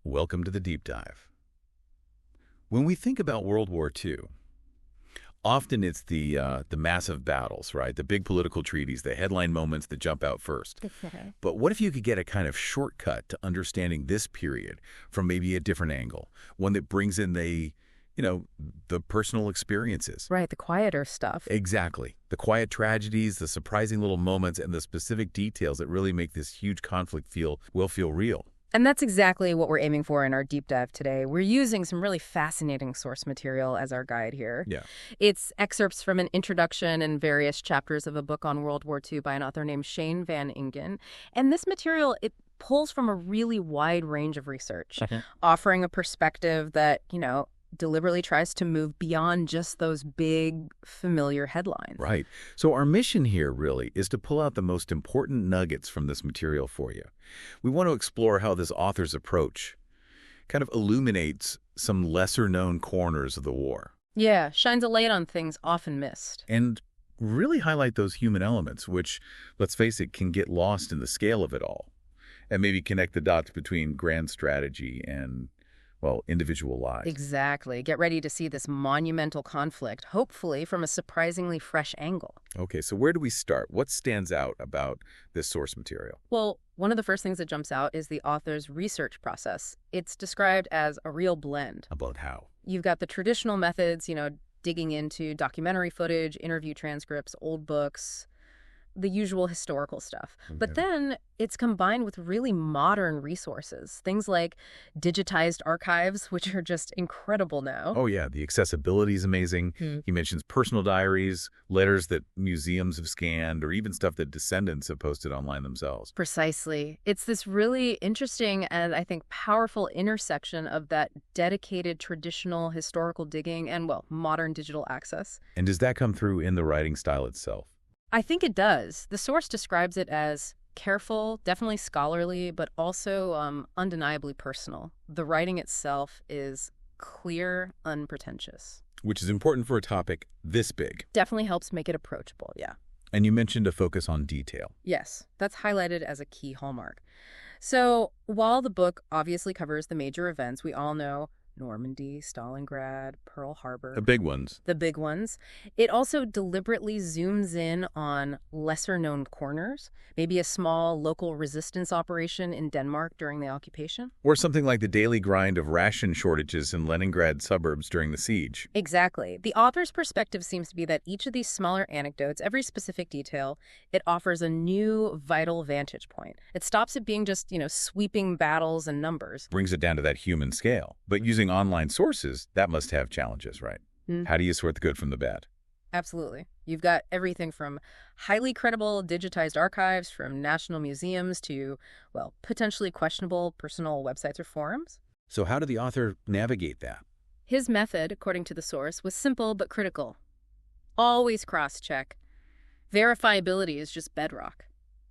Welcome to the deep dive. When we think about World War II, often it's the massive battles, right? The big political treaties, the headline moments that jump out first. But what if you could get a kind of shortcut to understanding this period from maybe a different angle, one that brings in the personal experiences? Right, the quieter stuff. Exactly. The quiet tragedies, the surprising little moments, and the specific details that really make this huge conflict feel real. And that's exactly what we're aiming for in our deep dive today. We're using some really fascinating source material as our guide here. Yeah. It's excerpts from an introduction and various chapters of a book on World War II by an author named Shane Van Ingen. And this material, it pulls from a really wide range of research, offering a perspective that, deliberately tries to move beyond just those big, familiar headlines. Right. So our mission here really is to pull out the most important nuggets from this material for you. We want to explore how this author's approach kind of illuminates some lesser-known corners of the war. Yeah, shines a light on things often missed. And really highlight those human elements, which, let's face it, can get lost in the scale of it all. And maybe connect the dots between grand strategy and individual lives. Exactly. Get ready to see this monumental conflict, hopefully from a surprisingly fresh angle. Okay, so where do we start? What stands out about this source material? Well, one of the first things that jumps out is the author's research process. It's described as a real blend. About how? You've got the traditional methods, digging into documentary footage, interview transcripts, old books, the usual historical stuff. Okay. But then it's combined with really modern resources, things like digitized archives, which are just incredible now. Oh, yeah. The accessibility is amazing. He mentions personal diaries, letters that museums have scanned, or even stuff that descendants have posted online themselves. Precisely. It's this really interesting and, I think, powerful intersection of that dedicated traditional historical digging and, modern digital access. And does that come through in the writing style itself? I think it does. The source describes it as careful, definitely scholarly, but also undeniably personal. The writing itself is clear, unpretentious. Which is important for a topic this big. Definitely helps make it approachable, yeah. And you mentioned a focus on detail. Yes, that's highlighted as a key hallmark. So while the book obviously covers the major events we all know, Normandy, Stalingrad, Pearl Harbor. The big ones. The big ones. It also deliberately zooms in on lesser-known corners, maybe a small local resistance operation in Denmark during the occupation. Or something like the daily grind of ration shortages in Leningrad suburbs during the siege. Exactly. The author's perspective seems to be that each of these smaller anecdotes, every specific detail, it offers a new, vital vantage point. It stops it being just, sweeping battles and numbers. Brings it down to that human scale. But using online sources, that must have challenges, right? How do you sort the good from the bad? Absolutely. You've got everything from highly credible digitized archives from national museums to, potentially questionable personal websites or forums. So how did the author navigate that? His method, according to the source, was simple but critical. Always cross-check. Verifiability is just bedrock.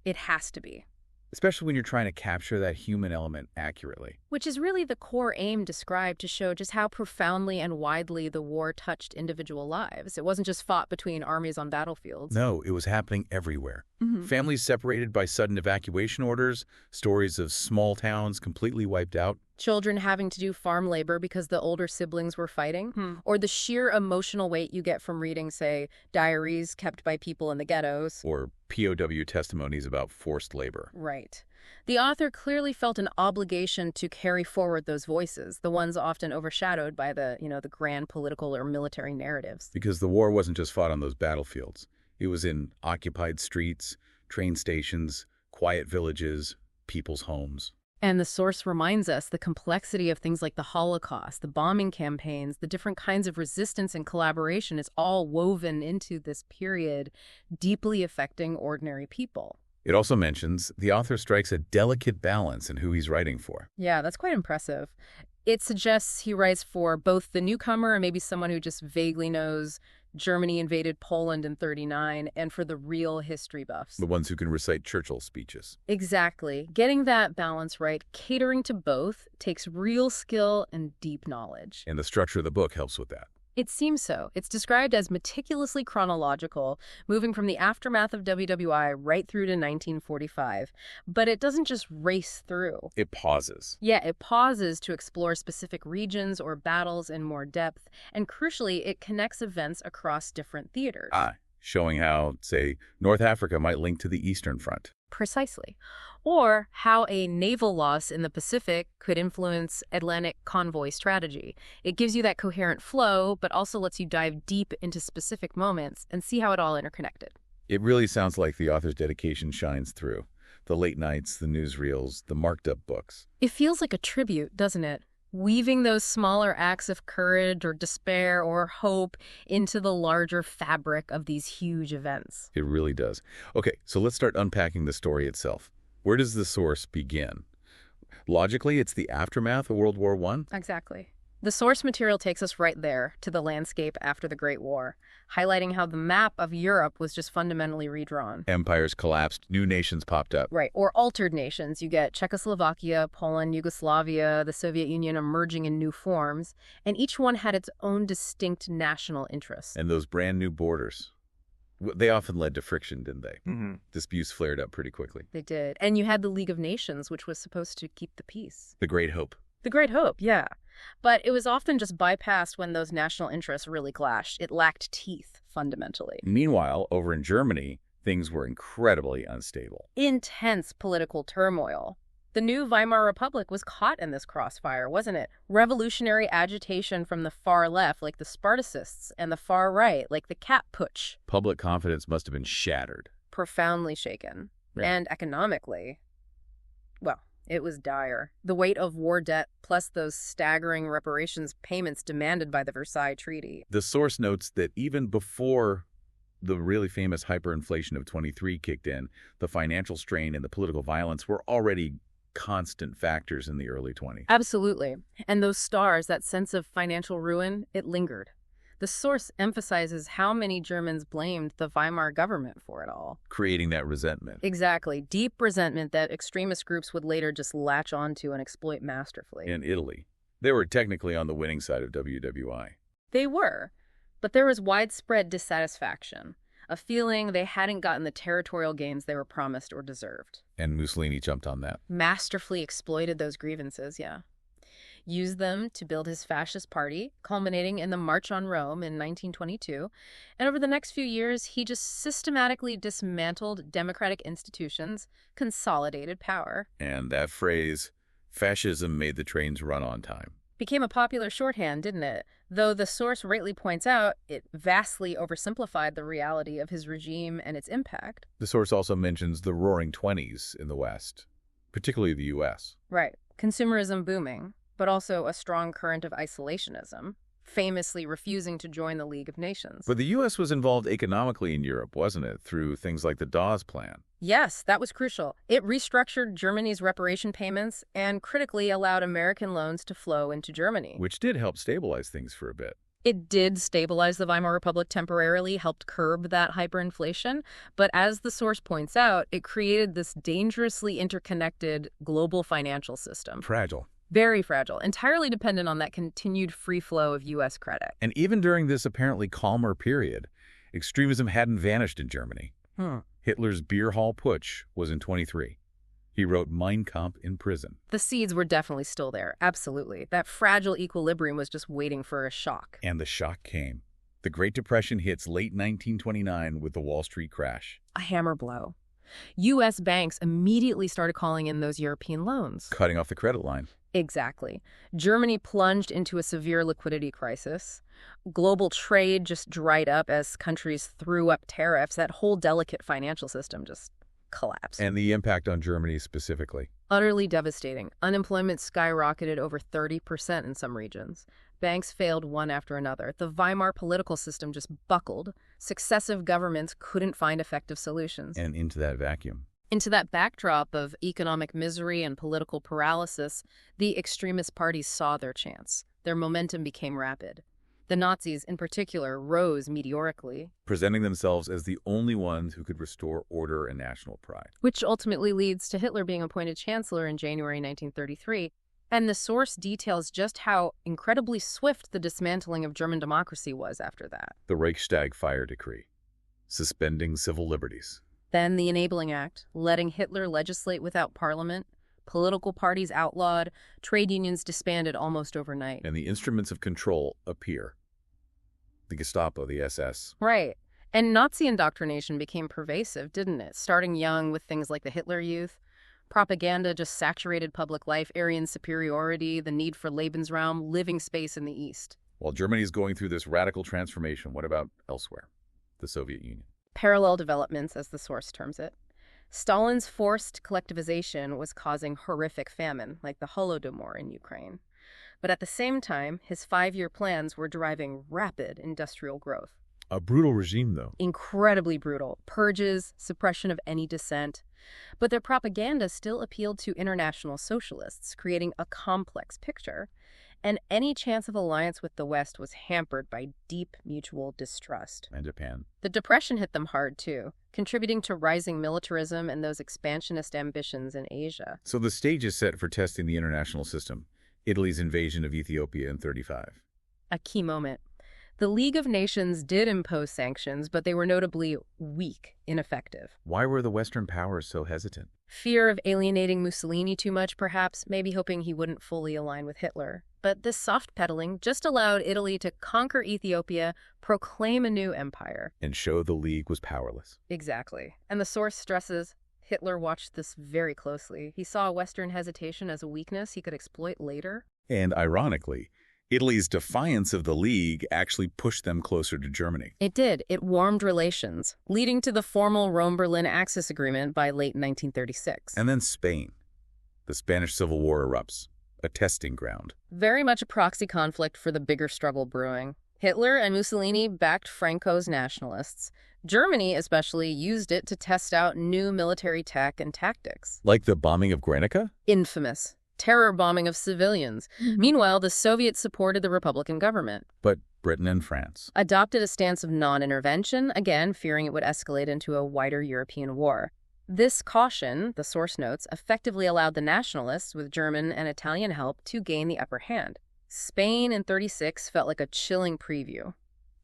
It has to be. Especially when you're trying to capture that human element accurately. Which is really the core aim described to show just how profoundly and widely the war touched individual lives. It wasn't just fought between armies on battlefields. No, it was happening everywhere. Families separated by sudden evacuation orders, stories of small towns completely wiped out. Children having to do farm labor because the older siblings were fighting, or the sheer emotional weight you get from reading, say, diaries kept by people in the ghettos. Or POW testimonies about forced labor. Right. The author clearly felt an obligation to carry forward those voices, the ones often overshadowed by the grand political or military narratives. Because the war wasn't just fought on those battlefields. It was in occupied streets, train stations, quiet villages, people's homes. And the source reminds us the complexity of things like the Holocaust, the bombing campaigns, the different kinds of resistance and collaboration is all woven into this period, deeply affecting ordinary people. It also mentions the author strikes a delicate balance in who he's writing for. Yeah, that's quite impressive. It suggests he writes for both the newcomer and maybe someone who just vaguely knows Germany invaded Poland in '39, and for the real history buffs. The ones who can recite Churchill's speeches. Exactly. Getting that balance right, catering to both, takes real skill and deep knowledge. And the structure of the book helps with that. It seems so. It's described as meticulously chronological, moving from the aftermath of WWI right through to 1945. But it doesn't just race through. It pauses. Yeah, it pauses to explore specific regions or battles in more depth, and crucially, it connects events across different theaters. Showing how, say, North Africa might link to the Eastern Front. Precisely. Or how a naval loss in the Pacific could influence Atlantic convoy strategy. It gives you that coherent flow, but also lets you dive deep into specific moments and see how it all interconnected. It really sounds like the author's dedication shines through. The late nights, the newsreels, the marked-up books. It feels like a tribute, doesn't it? Weaving those smaller acts of courage or despair or hope into the larger fabric of these huge events. It really does. Okay, so let's start unpacking the story itself. Where does the source begin? Logically, it's the aftermath of World War I? Exactly. The source material takes us right there to the landscape after the Great War, highlighting how the map of Europe was just fundamentally redrawn. Empires collapsed, new nations popped up. Right, or altered nations. You get Czechoslovakia, Poland, Yugoslavia, the Soviet Union emerging in new forms, and each one had its own distinct national interests. And those brand new borders, they often led to friction, didn't they? Mm-hmm. Disputes flared up pretty quickly. They did. And you had the League of Nations, which was supposed to keep the peace. The Great Hope. The Great Hope, yeah. But it was often just bypassed when those national interests really clashed. It lacked teeth, fundamentally. Meanwhile, over in Germany, things were incredibly unstable. Intense political turmoil. The new Weimar Republic was caught in this crossfire, wasn't it? Revolutionary agitation from the far left, like the Spartacists, and the far right, like the Kapp Putsch. Public confidence must have been shattered. Profoundly shaken. Yeah. And economically, well, it was dire. The weight of war debt, plus those staggering reparations payments demanded by the Versailles Treaty. The source notes that even before the really famous hyperinflation of 23 kicked in, the financial strain and the political violence were already constant factors in the early 20s. Absolutely. And those stars, that sense of financial ruin, it lingered. The source emphasizes how many Germans blamed the Weimar government for it all. Creating that resentment. Exactly. Deep resentment that extremist groups would later just latch onto and exploit masterfully. In Italy, they were technically on the winning side of WWI. They were. But there was widespread dissatisfaction, a feeling they hadn't gotten the territorial gains they were promised or deserved. And Mussolini jumped on that. Masterfully exploited those grievances, yeah. Used them to build his fascist party, culminating in the March on Rome in 1922. And over the next few years, he just systematically dismantled democratic institutions, consolidated power. And that phrase, fascism made the trains run on time. Became a popular shorthand, didn't it? Though the source rightly points out, it vastly oversimplified the reality of his regime and its impact. The source also mentions the roaring 20s in the West, particularly the U.S. Right. Consumerism booming, but also a strong current of isolationism, famously refusing to join the League of Nations. But the U.S. was involved economically in Europe, wasn't it, through things like the Dawes Plan? Yes, that was crucial. It restructured Germany's reparation payments and critically allowed American loans to flow into Germany. Which did help stabilize things for a bit. It did stabilize the Weimar Republic temporarily, helped curb that hyperinflation, but as the source points out, it created this dangerously interconnected global financial system. Fragile. Very fragile, entirely dependent on that continued free flow of U.S. credit. And even during this apparently calmer period, extremism hadn't vanished in Germany. Hitler's beer hall putsch was in 23. He wrote Mein Kampf in prison. The seeds were definitely still there, absolutely. That fragile equilibrium was just waiting for a shock. And the shock came. The Great Depression hits late 1929 with the Wall Street crash. A hammer blow. U.S. banks immediately started calling in those European loans. Cutting off the credit line. Exactly. Germany plunged into a severe liquidity crisis. Global trade just dried up as countries threw up tariffs. That whole delicate financial system just collapsed. And the impact on Germany specifically. Utterly devastating. Unemployment skyrocketed over 30% in some regions. Banks failed one after another. The Weimar political system just buckled. Successive governments couldn't find effective solutions. And into that vacuum. Into that backdrop of economic misery and political paralysis, the extremist parties saw their chance. Their momentum became rapid. The Nazis, in particular, rose meteorically. Presenting themselves as the only ones who could restore order and national pride. Which ultimately leads to Hitler being appointed chancellor in January 1933. And the source details just how incredibly swift the dismantling of German democracy was after that. The Reichstag fire decree, suspending civil liberties. Then the Enabling Act, letting Hitler legislate without parliament, political parties outlawed, trade unions disbanded almost overnight. And the instruments of control appear. The Gestapo, the SS. Right. And Nazi indoctrination became pervasive, didn't it? Starting young with things like the Hitler Youth. Propaganda just saturated public life, Aryan superiority, the need for Lebensraum, living space in the East. While Germany is going through this radical transformation, what about elsewhere? The Soviet Union. Parallel developments, as the source terms it. Stalin's forced collectivization was causing horrific famine, like the Holodomor in Ukraine. But at the same time, his 5-year plans were driving rapid industrial growth. A brutal regime, though. Incredibly brutal. Purges, suppression of any dissent. But their propaganda still appealed to international socialists, creating a complex picture. And any chance of alliance with the West was hampered by deep mutual distrust. And Japan. The Depression hit them hard, too, contributing to rising militarism and those expansionist ambitions in Asia. So the stage is set for testing the international system. Italy's invasion of Ethiopia in 1935. A key moment. The League of Nations did impose sanctions, but they were notably weak, ineffective. Why were the Western powers so hesitant? Fear of alienating Mussolini too much, perhaps, maybe hoping he wouldn't fully align with Hitler. But this soft pedaling just allowed Italy to conquer Ethiopia, proclaim a new empire. And show the League was powerless. Exactly. And the source stresses Hitler watched this very closely. He saw Western hesitation as a weakness he could exploit later. And ironically, Italy's defiance of the League actually pushed them closer to Germany. It did. It warmed relations, leading to the formal Rome-Berlin Axis Agreement by late 1936. And then Spain. The Spanish Civil War erupts, a testing ground. Very much a proxy conflict for the bigger struggle brewing. Hitler and Mussolini backed Franco's nationalists. Germany, especially, used it to test out new military tech and tactics. Like the bombing of Guernica? Infamous. Terror bombing of civilians. Meanwhile, the Soviets supported the Republican government. But Britain and France adopted a stance of non-intervention, again, fearing it would escalate into a wider European war. This caution, the source notes, effectively allowed the nationalists, with German and Italian help, to gain the upper hand. Spain in 1936 felt like a chilling preview.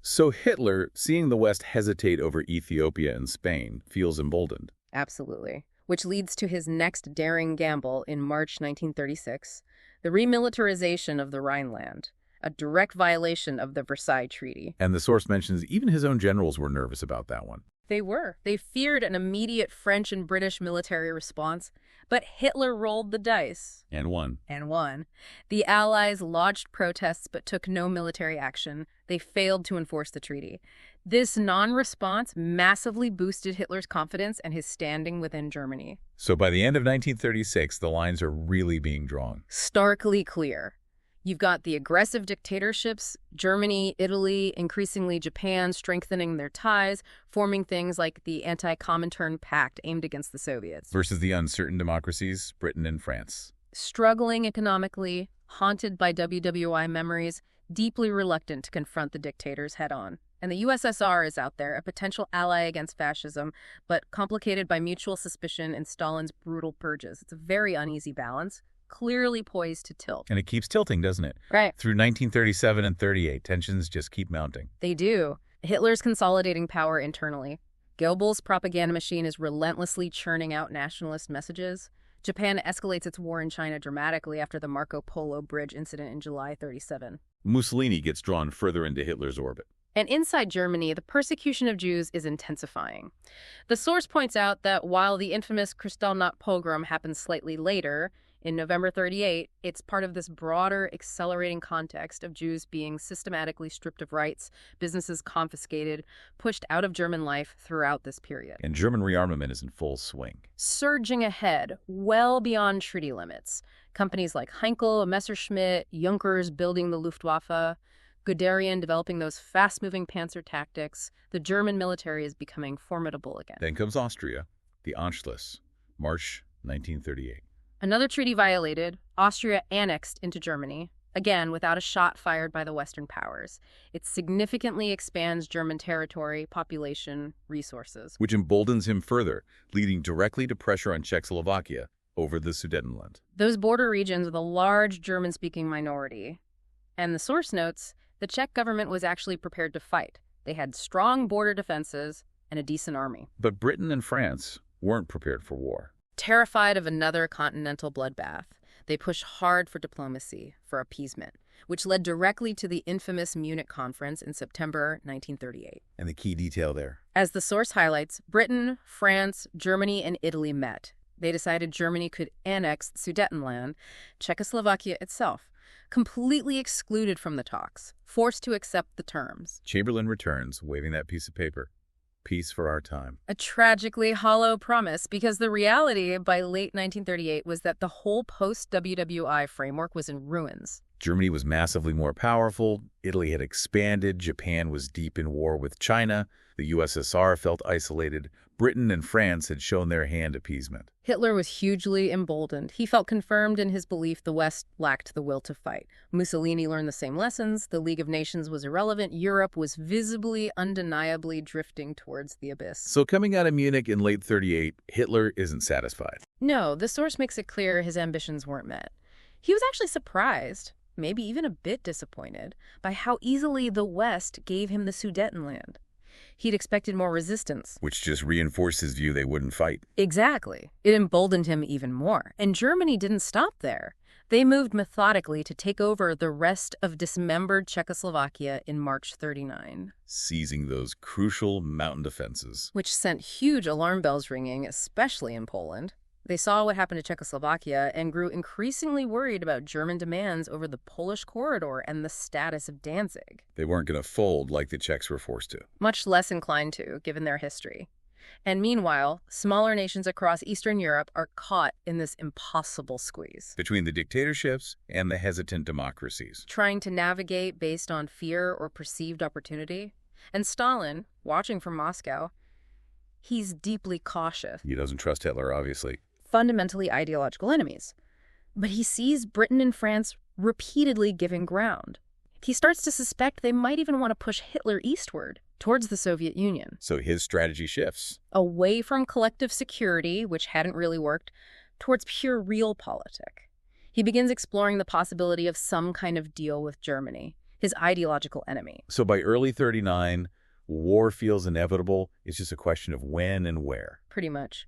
So Hitler, seeing the West hesitate over Ethiopia and Spain, feels emboldened. Absolutely. Which leads to his next daring gamble in March 1936, the remilitarization of the Rhineland, a direct violation of the Versailles Treaty. And the source mentions even his own generals were nervous about that one. They were. They feared an immediate French and British military response, but Hitler rolled the dice. And won. The Allies lodged protests but took no military action. They failed to enforce the treaty. This non-response massively boosted Hitler's confidence and his standing within Germany. So by the end of 1936, the lines are really being drawn. Starkly clear. You've got the aggressive dictatorships, Germany, Italy, increasingly Japan, strengthening their ties, forming things like the Anti-Comintern Pact aimed against the Soviets. Versus the uncertain democracies, Britain and France. Struggling economically, haunted by WW2 memories, deeply reluctant to confront the dictators head-on. And the USSR is out there, a potential ally against fascism, but complicated by mutual suspicion and Stalin's brutal purges. It's a very uneasy balance, clearly poised to tilt. And it keeps tilting, doesn't it? Right. Through 1937 and 38, tensions just keep mounting. They do. Hitler's consolidating power internally. Goebbels' propaganda machine is relentlessly churning out nationalist messages. Japan escalates its war in China dramatically after the Marco Polo Bridge incident in July 1937. Mussolini gets drawn further into Hitler's orbit. And inside Germany, the persecution of Jews is intensifying. The source points out that while the infamous Kristallnacht pogrom happened slightly later, in November 1938, it's part of this broader, accelerating context of Jews being systematically stripped of rights, businesses confiscated, pushed out of German life throughout this period. And German rearmament is in full swing. Surging ahead, well beyond treaty limits. Companies like Heinkel, Messerschmitt, Junkers building the Luftwaffe, Guderian developing those fast-moving panzer tactics. The German military is becoming formidable again. Then comes Austria, the Anschluss, March 1938. Another treaty violated, Austria annexed into Germany, again without a shot fired by the Western powers. It significantly expands German territory, population, resources. Which emboldens him further, leading directly to pressure on Czechoslovakia, over the Sudetenland. Those border regions with a large German-speaking minority. And the source notes, the Czech government was actually prepared to fight. They had strong border defenses and a decent army. But Britain and France weren't prepared for war. Terrified of another continental bloodbath, they pushed hard for diplomacy, for appeasement, which led directly to the infamous Munich Conference in September 1938. And the key detail there? As the source highlights, Britain, France, Germany, and Italy met. They decided Germany could annex Sudetenland, Czechoslovakia itself, completely excluded from the talks, forced to accept the terms. Chamberlain returns, waving that piece of paper. Peace for our time. A tragically hollow promise, because the reality by late 1938 was that the whole post-WWI framework was in ruins. Germany was massively more powerful, Italy had expanded, Japan was deep in war with China, the USSR felt isolated, Britain and France had shown their hand appeasement. Hitler was hugely emboldened. He felt confirmed in his belief the West lacked the will to fight. Mussolini learned the same lessons. The League of Nations was irrelevant. Europe was visibly, undeniably drifting towards the abyss. So coming out of Munich in late 38, Hitler isn't satisfied. No, the source makes it clear his ambitions weren't met. He was actually surprised, maybe even a bit disappointed, by how easily the West gave him the Sudetenland. He'd expected more resistance. Which just reinforced his view they wouldn't fight. Exactly. It emboldened him even more. And Germany didn't stop there. They moved methodically to take over the rest of dismembered Czechoslovakia in March 39. Seizing those crucial mountain defenses. Which sent huge alarm bells ringing, especially in Poland. They saw what happened to Czechoslovakia and grew increasingly worried about German demands over the Polish corridor and the status of Danzig. They weren't going to fold like the Czechs were forced to. Much less inclined to, given their history. And meanwhile, smaller nations across Eastern Europe are caught in this impossible squeeze. Between the dictatorships and the hesitant democracies. Trying to navigate based on fear or perceived opportunity. And Stalin, watching from Moscow, he's deeply cautious. He doesn't trust Hitler, obviously. Fundamentally ideological enemies. But he sees Britain and France repeatedly giving ground. He starts to suspect they might even want to push Hitler eastward, towards the Soviet Union. So his strategy shifts. Away from collective security, which hadn't really worked, towards pure realpolitik. He begins exploring the possibility of some kind of deal with Germany, his ideological enemy. So by early 39, war feels inevitable. It's just a question of when and where. Pretty much.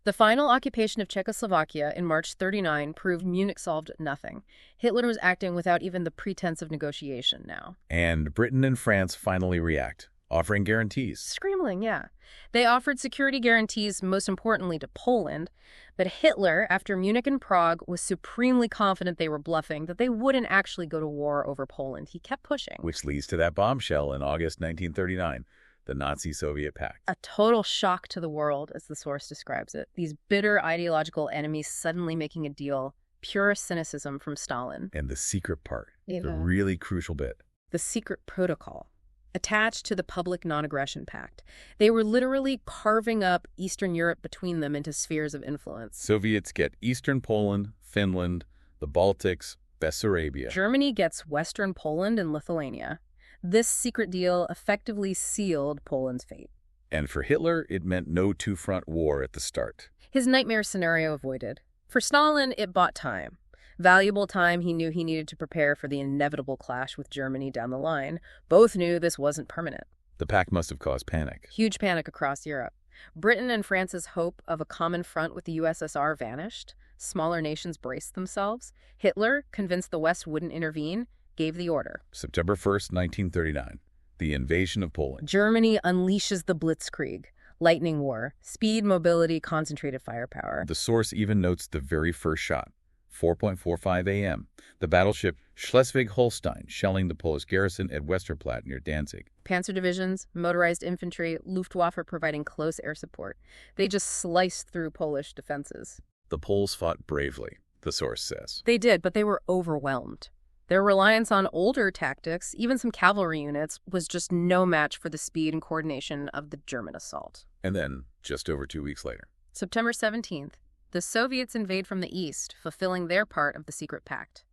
The final occupation of Czechoslovakia in March 39 proved Munich solved nothing. Hitler was acting without even the pretense of negotiation now. And Britain and France finally react, offering guarantees. Scrambling, yeah. They offered security guarantees, most importantly to Poland, but Hitler, after Munich and Prague, was supremely confident they were bluffing, that they wouldn't actually go to war over Poland. He kept pushing. Which leads to that bombshell in August 1939. The Nazi-Soviet pact. A total shock to the world, as the source describes it. These bitter ideological enemies suddenly making a deal. Pure cynicism from Stalin. And the secret part, the really crucial bit. The secret protocol. Attached to the Public Non-Aggression Pact. They were literally carving up Eastern Europe between them into spheres of influence. Soviets get Eastern Poland, Finland, the Baltics, Bessarabia. Germany gets Western Poland and Lithuania. This secret deal effectively sealed Poland's fate. And for Hitler, it meant no two-front war at the start. His nightmare scenario avoided. For Stalin, it bought time. Valuable time he knew he needed to prepare for the inevitable clash with Germany down the line. Both knew this wasn't permanent. The pact must have caused panic. Huge panic across Europe. Britain and France's hope of a common front with the USSR vanished. Smaller nations braced themselves. Hitler, convinced the West wouldn't intervene, gave the order. September 1st, 1939, the invasion of Poland. Germany unleashes the Blitzkrieg, lightning war, speed, mobility, concentrated firepower. The source even notes the very first shot, 4:45 a.m., the battleship Schleswig-Holstein shelling the Polish garrison at Westerplatte near Danzig. Panzer divisions, motorized infantry, Luftwaffe providing close air support. They just sliced through Polish defenses. The Poles fought bravely, the source says. They did, but they were overwhelmed. Their reliance on older tactics, even some cavalry units, was just no match for the speed and coordination of the German assault. And then, just over 2 weeks later, September 17th, the Soviets invade from the east, fulfilling their part of the secret pact.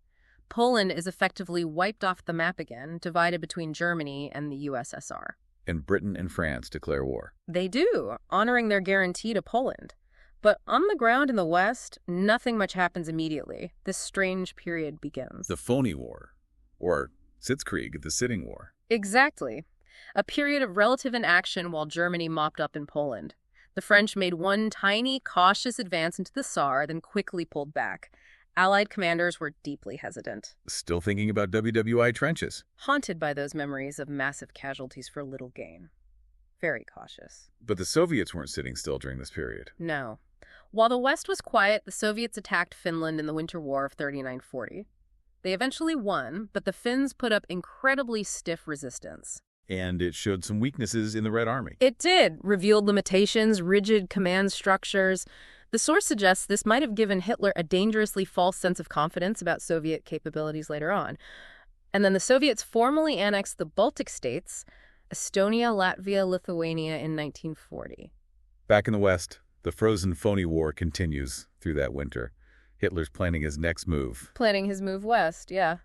Poland is effectively wiped off the map again, divided between Germany and the USSR. And Britain and France declare war. They do, honoring their guarantee to Poland. But on the ground in the West, nothing much happens immediately. This strange period begins. The Phony War, or Sitzkrieg, the Sitting War. Exactly. A period of relative inaction while Germany mopped up in Poland. The French made one tiny, cautious advance into the Saar, then quickly pulled back. Allied commanders were deeply hesitant. Still thinking about WWI trenches. Haunted by those memories of massive casualties for little gain. Very cautious. But the Soviets weren't sitting still during this period. No. While the West was quiet, the Soviets attacked Finland in the Winter War of 39-40. They eventually won, but the Finns put up incredibly stiff resistance. And it showed some weaknesses in the Red Army. It did. Revealed limitations, rigid command structures. The source suggests this might have given Hitler a dangerously false sense of confidence about Soviet capabilities later on. And then the Soviets formally annexed the Baltic states, Estonia, Latvia, Lithuania in 1940. Back in the West, the frozen phony war continues through that winter. Hitler's planning his next move. Planning his move west, yeah.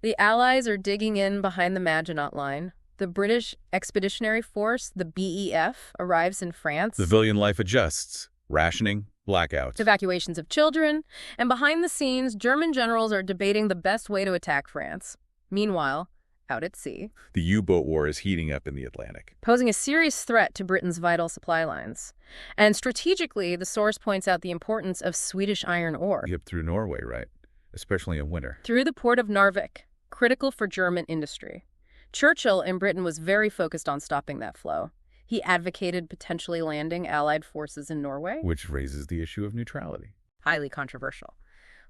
The Allies are digging in behind the Maginot Line. The British Expeditionary Force, the BEF, arrives in France. Civilian life adjusts. Rationing, blackouts. Evacuations of children. And behind the scenes, German generals are debating the best way to attack France. Meanwhile, out at sea, the U-boat war is heating up in the Atlantic, posing a serious threat to Britain's vital supply lines. And strategically, the source points out the importance of Swedish iron ore. Yep, through Norway, right? Especially in winter. Through the port of Narvik, critical for German industry. Churchill in Britain was very focused on stopping that flow. He advocated potentially landing Allied forces in Norway. Which raises the issue of neutrality. Highly controversial.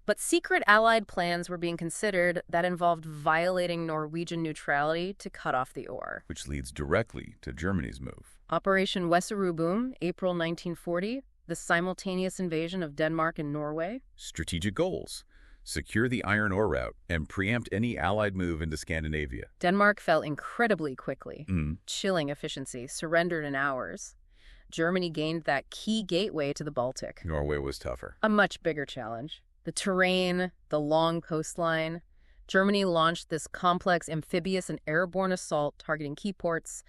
But secret Allied plans were being considered that involved violating Norwegian neutrality to cut off the ore. Which leads directly to Germany's move. Operation Weserübung, April 1940, the simultaneous invasion of Denmark and Norway. Strategic goals. Secure the iron ore route and preempt any Allied move into Scandinavia. Denmark fell incredibly quickly. Chilling efficiency, surrendered in hours. Germany gained that key gateway to the Baltic. Norway was tougher. A much bigger challenge. The terrain, the long coastline. Germany launched this complex amphibious and airborne assault targeting key ports,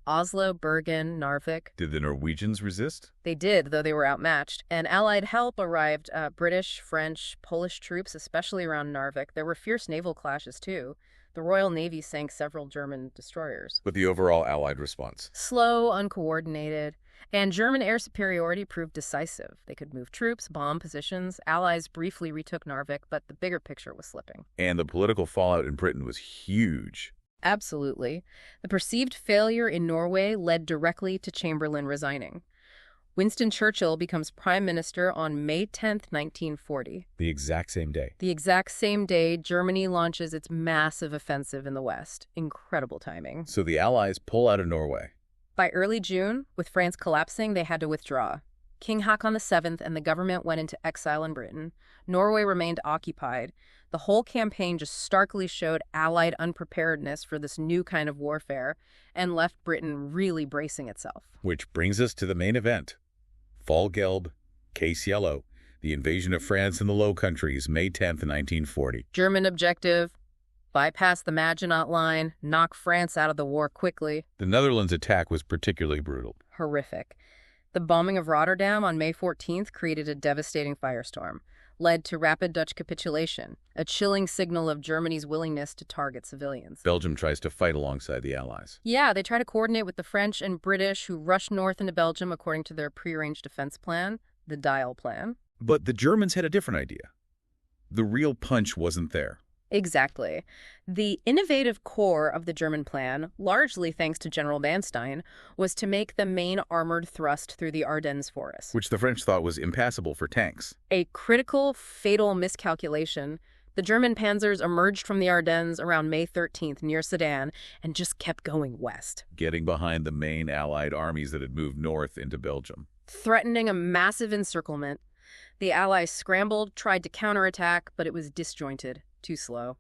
Oslo, Bergen, Narvik. Did the Norwegians resist? They did, though they were outmatched. And Allied help arrived, British, French, Polish troops, especially around Narvik. There were fierce naval clashes, too. The Royal Navy sank several German destroyers. But the overall Allied response? Slow, uncoordinated. And German air superiority proved decisive. They could move troops, bomb positions. Allies briefly retook Narvik, but the bigger picture was slipping. And the political fallout in Britain was huge. Absolutely. The perceived failure in Norway led directly to Chamberlain resigning. Winston Churchill becomes prime minister on May 10, 1940. The exact same day. The exact same day, Germany launches its massive offensive in the West. Incredible timing. So the Allies pull out of Norway. By early June, with France collapsing, they had to withdraw. King Haakon VII and the government went into exile in Britain. Norway remained occupied. The whole campaign just starkly showed Allied unpreparedness for this new kind of warfare and left Britain really bracing itself. Which brings us to the main event. Fall Gelb, Case Yellow, the invasion of France in the Low Countries, May 10th, 1940. German objective: bypass the Maginot Line, knock France out of the war quickly. The Netherlands attack was particularly brutal. Horrific. The bombing of Rotterdam on May 14th created a devastating firestorm, led to rapid Dutch capitulation, a chilling signal of Germany's willingness to target civilians. Belgium tries to fight alongside the Allies. Yeah, they try to coordinate with the French and British, who rush north into Belgium according to their prearranged defense plan, the Dial Plan. But the Germans had a different idea. The real punch wasn't there. Exactly. The innovative core of the German plan, largely thanks to General Manstein, was to make the main armored thrust through the Ardennes forest. Which the French thought was impassable for tanks. A critical, fatal miscalculation. The German panzers emerged from the Ardennes around May 13th near Sedan and just kept going west. Getting behind the main Allied armies that had moved north into Belgium. Threatening a massive encirclement. The Allies scrambled, tried to counterattack, but it was disjointed. Too slow.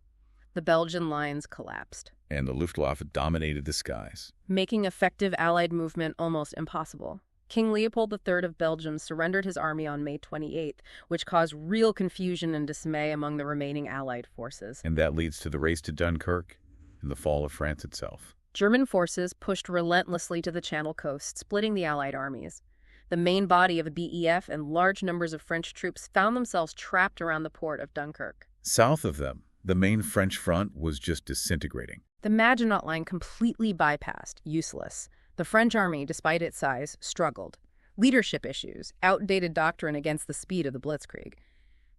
The Belgian lines collapsed. And the Luftwaffe dominated the skies, making effective Allied movement almost impossible. King Leopold III of Belgium surrendered his army on May 28th, which caused real confusion and dismay among the remaining Allied forces. And that leads to the race to Dunkirk and the fall of France itself. German forces pushed relentlessly to the Channel coast, splitting the Allied armies. The main body of the BEF and large numbers of French troops found themselves trapped around the port of Dunkirk. South of them, the main French front was just disintegrating. The Maginot Line completely bypassed, useless. The French army, despite its size, struggled. Leadership issues, outdated doctrine against the speed of the Blitzkrieg.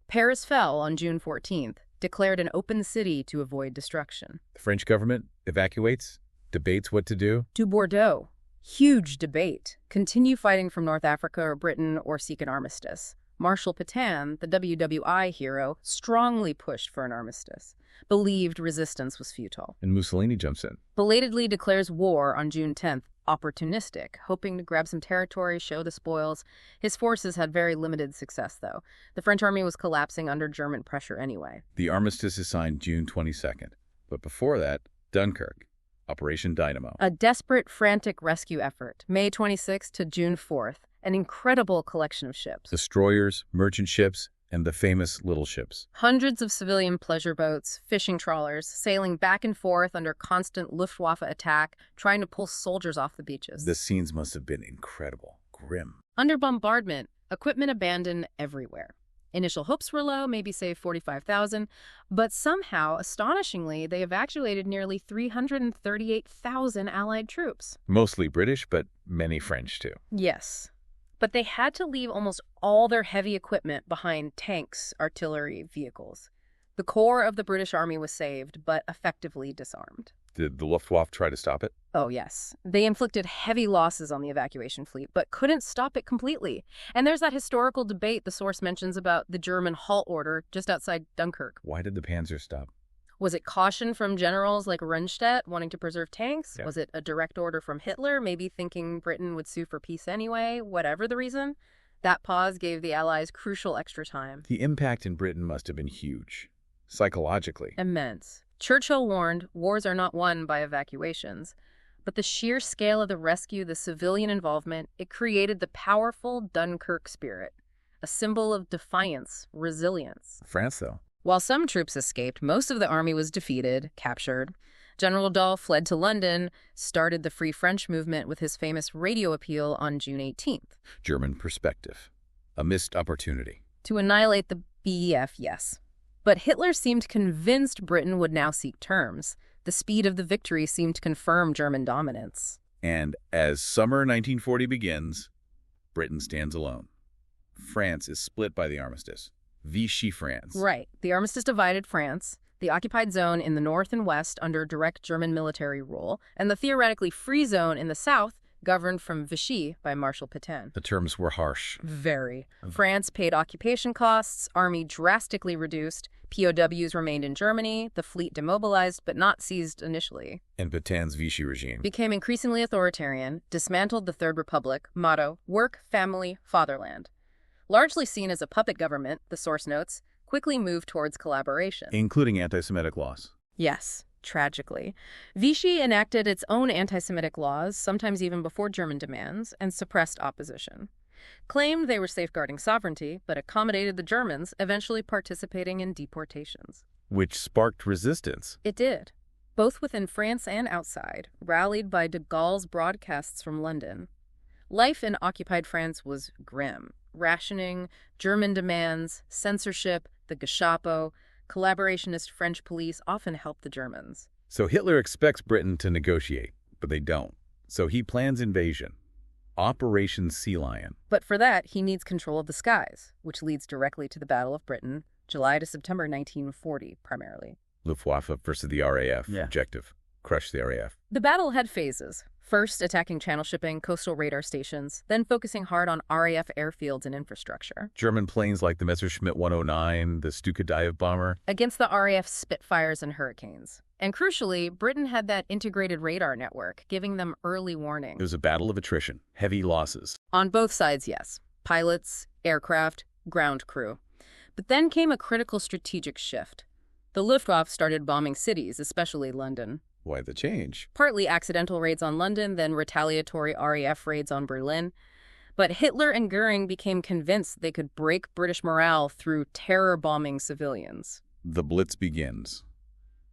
Paris fell on June 14th, declared an open city to avoid destruction. The French government evacuates, debates what to do. To Bordeaux. Huge debate. Continue fighting from North Africa or Britain or seek an armistice. Marshal Pétain, the WW2 hero, strongly pushed for an armistice. Believed resistance was futile. And Mussolini jumps in. Belatedly declares war on June 10th, opportunistic, hoping to grab some territory, show the spoils. His forces had very limited success, though. The French army was collapsing under German pressure anyway. The armistice is signed June 22nd. But before that, Dunkirk, Operation Dynamo. A desperate, frantic rescue effort, May 26th to June 4th. An incredible collection of ships. Destroyers, merchant ships, and the famous little ships. Hundreds of civilian pleasure boats, fishing trawlers, sailing back and forth under constant Luftwaffe attack, trying to pull soldiers off the beaches. The scenes must have been incredible, grim. Under bombardment, equipment abandoned everywhere. Initial hopes were low, maybe save 45,000, but somehow, astonishingly, they evacuated nearly 338,000 Allied troops. Mostly British, but many French too. Yes. But they had to leave almost all their heavy equipment behind: tanks, artillery, vehicles. The core of the British army was saved, but effectively disarmed. Did the Luftwaffe try to stop it? Oh, yes. They inflicted heavy losses on the evacuation fleet, but couldn't stop it completely. And there's that historical debate the source mentions about the German halt order just outside Dunkirk. Why did the Panzer stop? Was it caution from generals like Rundstedt wanting to preserve tanks? Yeah. Was it a direct order from Hitler, maybe thinking Britain would sue for peace anyway? Whatever the reason, that pause gave the Allies crucial extra time. The impact in Britain must have been huge, psychologically. Immense. Churchill warned, wars are not won by evacuations. But the sheer scale of the rescue, the civilian involvement, it created the powerful Dunkirk spirit, a symbol of defiance, resilience. France, though. While some troops escaped, most of the army was defeated, captured. General Dahl fled to London, started the Free French movement with his famous radio appeal on June 18th. German perspective. A missed opportunity. To annihilate the BEF, yes. But Hitler seemed convinced Britain would now seek terms. The speed of the victory seemed to confirm German dominance. And as summer 1940 begins, Britain stands alone. France is split by the armistice. Vichy France. Right. The armistice divided France, the occupied zone in the north and west under direct German military rule, and the theoretically free zone in the south, governed from Vichy by Marshal Pétain. The terms were harsh. Very. France paid occupation costs, army drastically reduced, POWs remained in Germany, the fleet demobilized but not seized initially. And Pétain's Vichy regime Became increasingly authoritarian, dismantled the Third Republic, motto, work, family, fatherland. Largely seen as a puppet government, the source notes, quickly moved towards collaboration. including anti-Semitic laws. Yes, tragically. Vichy enacted its own anti-Semitic laws, sometimes even before German demands, and suppressed opposition. Claimed they were safeguarding sovereignty, but accommodated the Germans, eventually participating in deportations. Which sparked resistance. It did, both within France and outside, rallied by de Gaulle's broadcasts from London. Life in occupied France was grim. Rationing, German demands, censorship, the Gestapo, collaborationist French police often helped the Germans. So Hitler expects Britain to negotiate, but they don't. So he plans invasion. Operation Sea Lion. But for that, he needs control of the skies, which leads directly to the Battle of Britain, July to September 1940, primarily. Luftwaffe versus the RAF. Yeah. Objective. Crush the RAF. The battle had phases. First, attacking channel shipping, coastal radar stations, then focusing hard on RAF airfields and infrastructure. German planes like the Messerschmitt 109, the Stuka dive bomber. Against the RAF Spitfires and Hurricanes. And crucially, Britain had that integrated radar network, giving them early warning. It was a battle of attrition. Heavy losses. On both sides, yes. Pilots, aircraft, ground crew. But then came a critical strategic shift. The Luftwaffe started bombing cities, especially London. Why the change? Partly accidental raids on London, then retaliatory RAF raids on Berlin. But Hitler and Goering became convinced they could break British morale through terror-bombing civilians. The Blitz begins.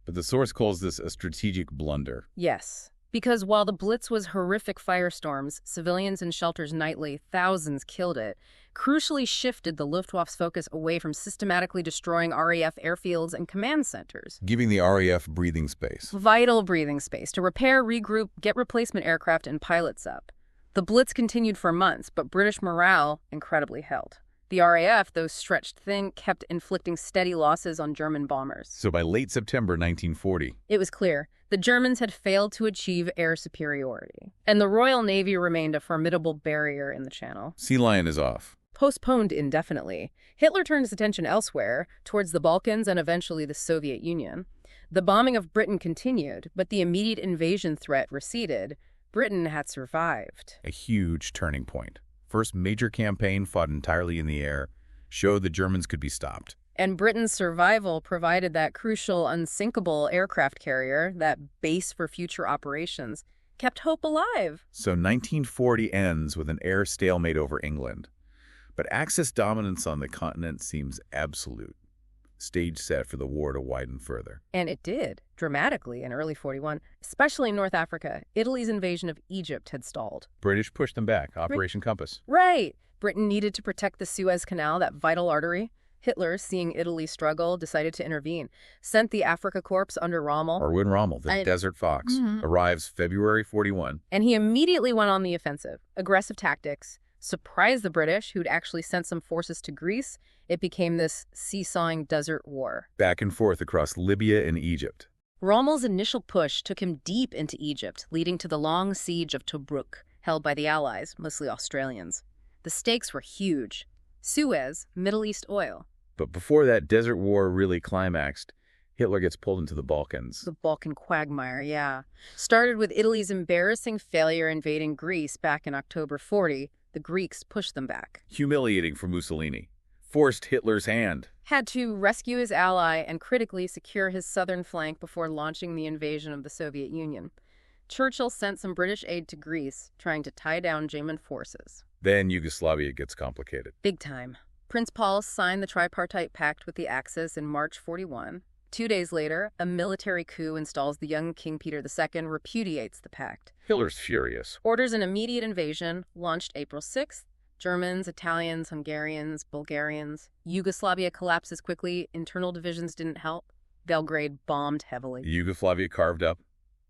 But the source calls this a strategic blunder. Yes, Because while the Blitz was horrific firestorms, civilians in shelters nightly, thousands killed it, crucially shifted the Luftwaffe's focus away from systematically destroying RAF airfields and command centers. Giving the RAF breathing space. Vital breathing space to repair, regroup, get replacement aircraft and pilots up. The Blitz continued for months, but British morale incredibly held. The RAF, though stretched thin, kept inflicting steady losses on German bombers. So by late September 1940, it was clear the Germans had failed to achieve air superiority, and the Royal Navy remained a formidable barrier in the Channel. Sea Lion is off. Postponed indefinitely, Hitler turned his attention elsewhere, towards the Balkans and eventually the Soviet Union. The bombing of Britain continued, but the immediate invasion threat receded. Britain had survived. A huge turning point. First major campaign fought entirely in the air, showed the Germans could be stopped. And Britain's survival provided that crucial, unsinkable aircraft carrier, that base for future operations, kept hope alive. So 1940 ends with an air stalemate over England. But Axis dominance on the continent seems absolute. Stage set for the war to widen further. And it did, dramatically, in early 41, especially in North Africa. Italy's invasion of Egypt had stalled. British pushed them back, Operation Compass. Right. Britain needed to protect the Suez Canal, that vital artery. Hitler, seeing Italy struggle, decided to intervene, sent the Africa Corps under Rommel. Erwin Rommel, the Desert Fox, arrives February 41. And he immediately went on the offensive. Aggressive tactics, surprised the British, who'd actually sent some forces to Greece. It became this seesawing desert war. Back and forth across Libya and Egypt. Rommel's initial push took him deep into Egypt, leading to the long siege of Tobruk, held by the Allies, mostly Australians. The stakes were huge. Suez, Middle East oil. But before that desert war really climaxed, Hitler gets pulled into the Balkans. The Balkan quagmire, yeah. Started with Italy's embarrassing failure invading Greece back in October 40. The Greeks pushed them back. Humiliating for Mussolini. Forced Hitler's hand. Had to rescue his ally and critically secure his southern flank before launching the invasion of the Soviet Union. Churchill sent some British aid to Greece, trying to tie down German forces. Then Yugoslavia gets complicated. Big time. Prince Paul signed the tripartite pact with the Axis in March 41. 2 days later, a military coup installs the young King Peter II, repudiates the pact. Hitler's furious. Orders an immediate invasion, launched April 6th. Germans, Italians, Hungarians, Bulgarians. Yugoslavia collapses quickly. Internal divisions didn't help. Belgrade bombed heavily. Yugoslavia carved up.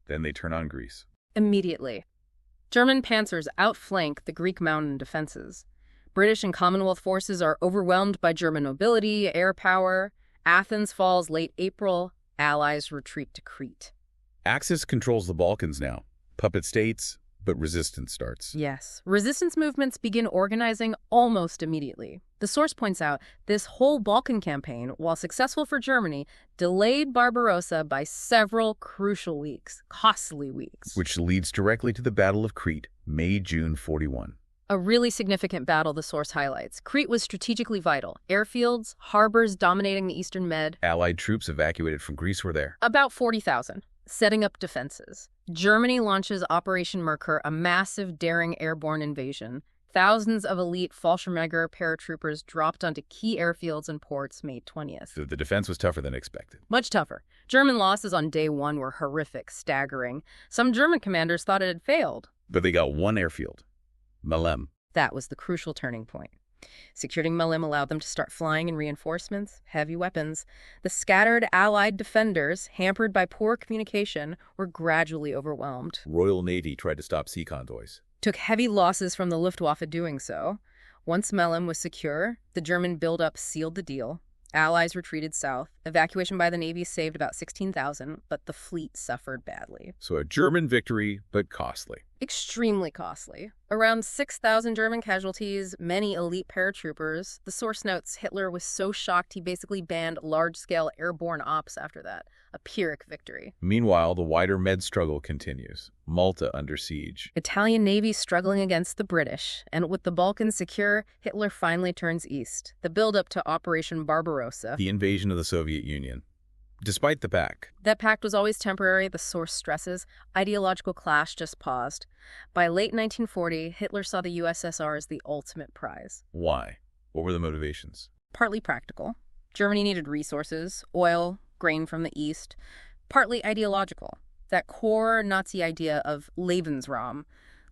Then they turn on Greece. Immediately. German panzers outflank the Greek mountain defenses. British and Commonwealth forces are overwhelmed by German nobility, air power. Athens falls late April. Allies retreat to Crete. Axis controls the Balkans now. Puppet states, but resistance starts. Yes. Resistance movements begin organizing almost immediately. The source points out this whole Balkan campaign, while successful for Germany, delayed Barbarossa by several crucial weeks, costly weeks. Which leads directly to the Battle of Crete, May-June 41. A really significant battle, the source highlights. Crete was strategically vital. Airfields, harbors dominating the eastern Med. Allied troops evacuated from Greece were there. About 40,000. Setting up defenses. Germany launches Operation Merkur, a massive, daring airborne invasion. Thousands of elite Fallschirmjäger paratroopers dropped onto key airfields and ports May 20th. So the defense was tougher than expected. Much tougher. German losses on day one were horrific, staggering. Some German commanders thought it had failed. But they got one airfield, Malem. That was the crucial turning point. Securing Malem allowed them to start flying in reinforcements, heavy weapons. The scattered Allied defenders, hampered by poor communication, were gradually overwhelmed. Royal Navy tried to stop sea convoys. Took heavy losses from the Luftwaffe doing so. Once Malem was secure, the German buildup sealed the deal. Allies retreated south. Evacuation by the Navy saved about 16,000, but the fleet suffered badly. So a German victory, but costly. Extremely costly. Around 6,000 German casualties, many elite paratroopers. The source notes Hitler was so shocked he basically banned large-scale airborne ops after that. A Pyrrhic victory. Meanwhile, the wider Med struggle continues. Malta under siege. Italian Navy struggling against the British. And with the Balkans secure, Hitler finally turns east. The buildup to Operation Barbarossa. The invasion of the Soviet Union. Despite the pact. That pact was always temporary, the source stresses. Ideological clash just paused. By late 1940, Hitler saw the USSR as the ultimate prize. Why? What were the motivations? Partly practical. Germany needed resources, oil, grain from the east. Partly ideological. that core Nazi idea of Lebensraum,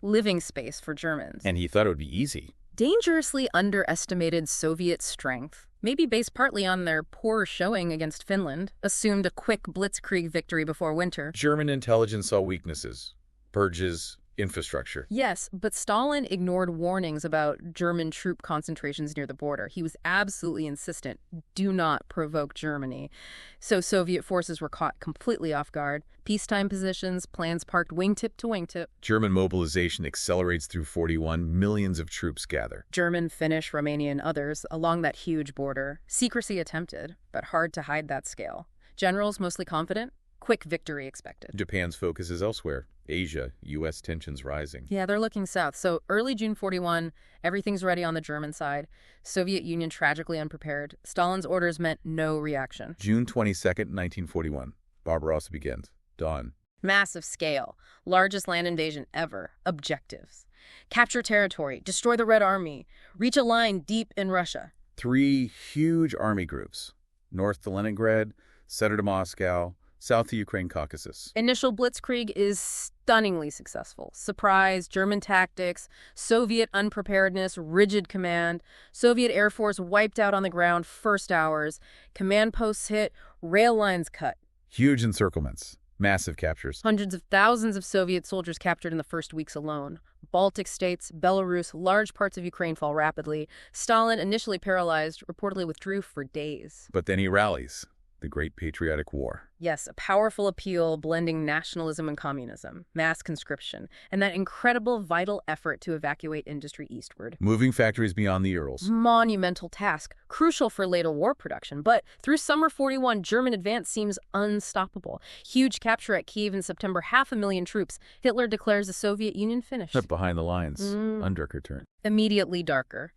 living space for Germans. And he thought it would be easy. Dangerously underestimated Soviet strength, maybe based partly on their poor showing against Finland, assumed a quick blitzkrieg victory before winter. German intelligence saw weaknesses, purges, infrastructure. Yes, but Stalin ignored warnings about German troop concentrations near the border. He was absolutely insistent, do not provoke Germany. So Soviet forces were caught completely off guard. Peacetime positions, plans parked wingtip to wingtip. German mobilization accelerates through 41. Millions of troops gather. German, Finnish, Romanian, others along that huge border. Secrecy attempted, but hard to hide that scale. Generals mostly confident. Quick victory expected. Japan's focus is elsewhere. Asia, U.S. tensions rising. Yeah, they're looking south. So early June 41, everything's ready on the German side. Soviet Union tragically unprepared. Stalin's orders meant no reaction. June 22nd, 1941. Barbarossa begins. Dawn. Massive scale. Largest land invasion ever. Objectives. Capture territory. Destroy the Red Army. Reach a line deep in Russia. 3 huge army groups. North to Leningrad, center to Moscow, south to Ukraine Caucasus. Initial blitzkrieg is stunningly successful. Surprise, German tactics, Soviet unpreparedness, rigid command. Soviet Air Force wiped out on the ground first hours. Command posts hit, rail lines cut. Huge encirclements. Massive captures. Hundreds of thousands of Soviet soldiers captured in the first weeks alone. Baltic states, Belarus, large parts of Ukraine fall rapidly. Stalin, initially paralyzed, reportedly withdrew for days. But then he rallies. The Great Patriotic War. Yes, a powerful appeal blending nationalism and communism, mass conscription, and that incredible vital effort to evacuate industry eastward. Moving factories beyond the Urals. Monumental task, crucial for later war production. But through summer 41, German advance seems unstoppable. Huge capture at Kyiv in September, 500,000 troops. Hitler declares the Soviet Union finished. Behind the lines. Undarker turn. Immediately darker.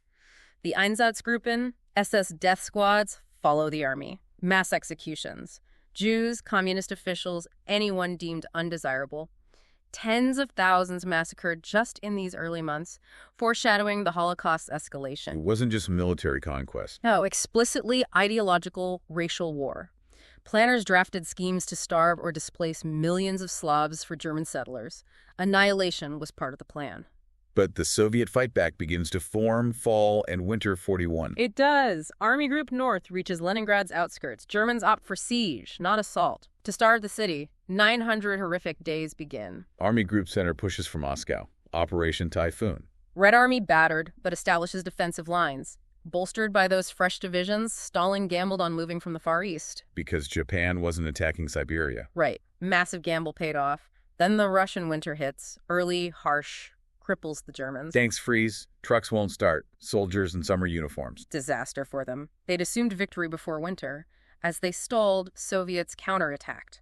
The Einsatzgruppen, SS death squads, follow the army. Mass executions. Jews, communist officials, anyone deemed undesirable. Tens of thousands massacred just in these early months, foreshadowing the Holocaust's escalation. It wasn't just military conquest. No, explicitly ideological racial war. Planners drafted schemes to starve or displace millions of Slavs for German settlers. Annihilation was part of the plan. But the Soviet fight back begins to form fall and winter 41. It does. Army Group North reaches Leningrad's outskirts. Germans opt for siege, not assault. To starve the city, 900 horrific days begin. Army Group Center pushes for Moscow. Operation Typhoon. Red Army battered, but establishes defensive lines. Bolstered by those fresh divisions, Stalin gambled on moving from the Far East. Because Japan wasn't attacking Siberia. Right. Massive gamble paid off. Then the Russian winter hits. Early, harsh, cripples the Germans. Tanks freeze, trucks won't start, soldiers in summer uniforms. Disaster for them. They'd assumed victory before winter. As they stalled, Soviets counterattacked.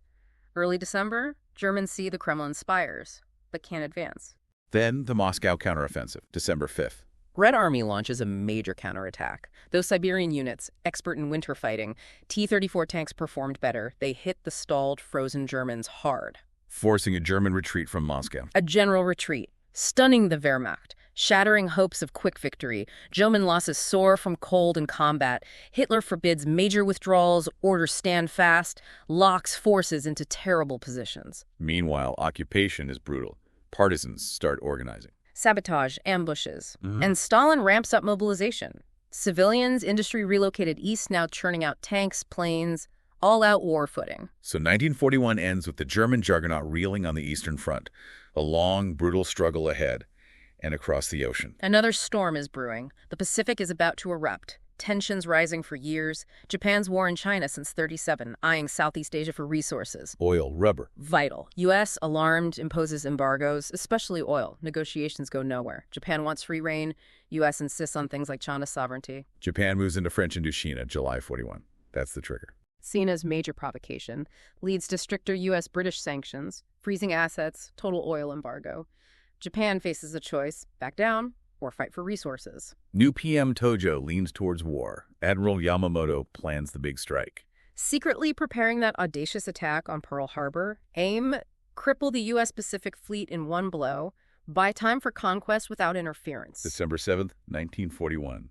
Early December, Germans see the Kremlin spires, but can't advance. Then the Moscow counteroffensive, December 5th. Red Army launches a major counterattack. Those Siberian units, expert in winter fighting, T-34 tanks performed better. They hit the stalled, frozen Germans hard. Forcing a German retreat from Moscow. A general retreat. Stunning the Wehrmacht, shattering hopes of quick victory. German losses soar from cold and combat. Hitler forbids major withdrawals, orders stand fast, locks forces into terrible positions. Meanwhile, occupation is brutal. Partisans start organizing. Sabotage, ambushes. And Stalin ramps up mobilization. Civilians, industry relocated east, now churning out tanks, planes, all-out war footing. So 1941 ends with the German juggernaut reeling on the Eastern Front. A long, brutal struggle ahead and across the ocean. Another storm is brewing. The Pacific is about to erupt. Tensions rising for years. Japan's war in China since '37, eyeing Southeast Asia for resources. Oil, rubber. Vital. U.S., alarmed, imposes embargoes, especially oil. Negotiations go nowhere. Japan wants free reign. U.S. insists on things like China's sovereignty. Japan moves into French Indochina, July 41. That's the trigger. Seen as major provocation, leads to stricter U.S.-British sanctions, freezing assets, total oil embargo. Japan faces a choice, back down or fight for resources. New PM Tojo leans towards war. Admiral Yamamoto plans the big strike. Secretly preparing that audacious attack on Pearl Harbor, aim, cripple the U.S. Pacific Fleet in one blow, buy time for conquest without interference. December 7th, 1941.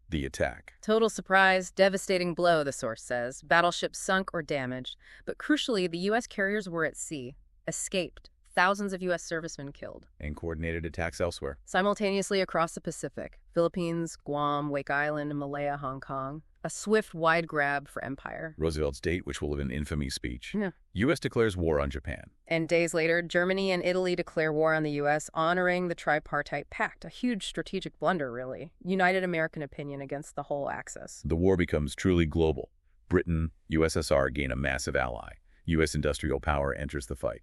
The attack. Total surprise, devastating blow, the source says. Battleships sunk or damaged. But crucially, the U.S. carriers were at sea. escaped. Thousands of U.S. servicemen killed. And coordinated attacks elsewhere. Simultaneously across the Pacific, Philippines, Guam, Wake Island, Malaya, Hong Kong. A swift, wide grab for empire. Roosevelt's date, which will live in infamy speech. Yeah. U.S. declares war on Japan. And days later, Germany and Italy declare war on the U.S., honoring the tripartite pact. A huge strategic blunder, really. United American opinion against the whole Axis. The war becomes truly global. Britain, USSR gain a massive ally. U.S. industrial power enters the fight.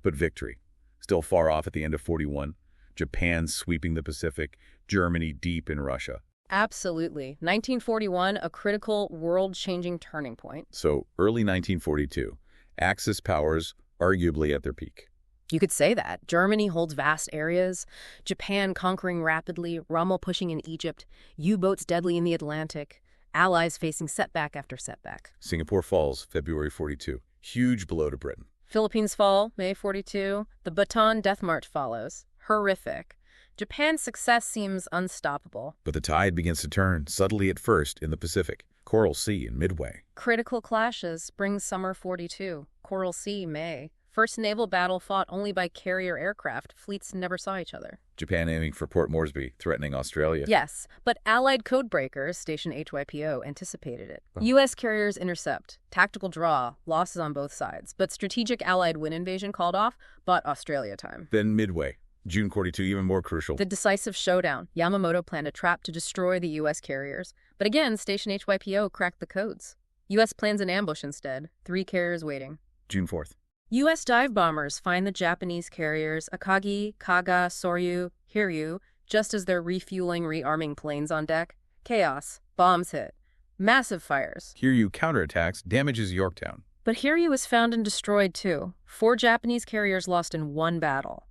But victory, still far off at the end of 41. Japan sweeping the Pacific, Germany deep in Russia. Absolutely. 1941, a critical, world-changing turning point. So, early 1942, Axis powers arguably at their peak. You could say that. Germany holds vast areas, Japan conquering rapidly, Rommel pushing in Egypt, U-boats deadly in the Atlantic, allies facing setback after setback. Singapore falls, February 42. Huge blow to Britain. Philippines fall, May 42. The Bataan Death March follows. Horrific. Japan's success seems unstoppable. But the tide begins to turn, subtly at first, in the Pacific. Coral Sea in Midway. Critical clashes, spring-summer 42. Coral Sea, May. First naval battle fought only by carrier aircraft. Fleets never saw each other. Japan aiming for Port Moresby, threatening Australia. Yes, but Allied codebreakers, Station HYPO, anticipated it. U.S. carriers intercept. Tactical draw, losses on both sides. But strategic Allied wind invasion called off, bought Australia time. Then Midway. June 42, even more crucial. The decisive showdown. Yamamoto planned a trap to destroy the U.S. carriers. But again, Station HYPO cracked the codes. U.S. plans an ambush instead. 3 carriers waiting. June 4th. U.S. dive bombers find the Japanese carriers Akagi, Kaga, Soryu, Hiryu, just as they're refueling, rearming planes on deck. Chaos. Bombs hit. Massive fires. Hiryu counterattacks, damages Yorktown. But Hiryu was found and destroyed too. 4 Japanese carriers lost in one battle.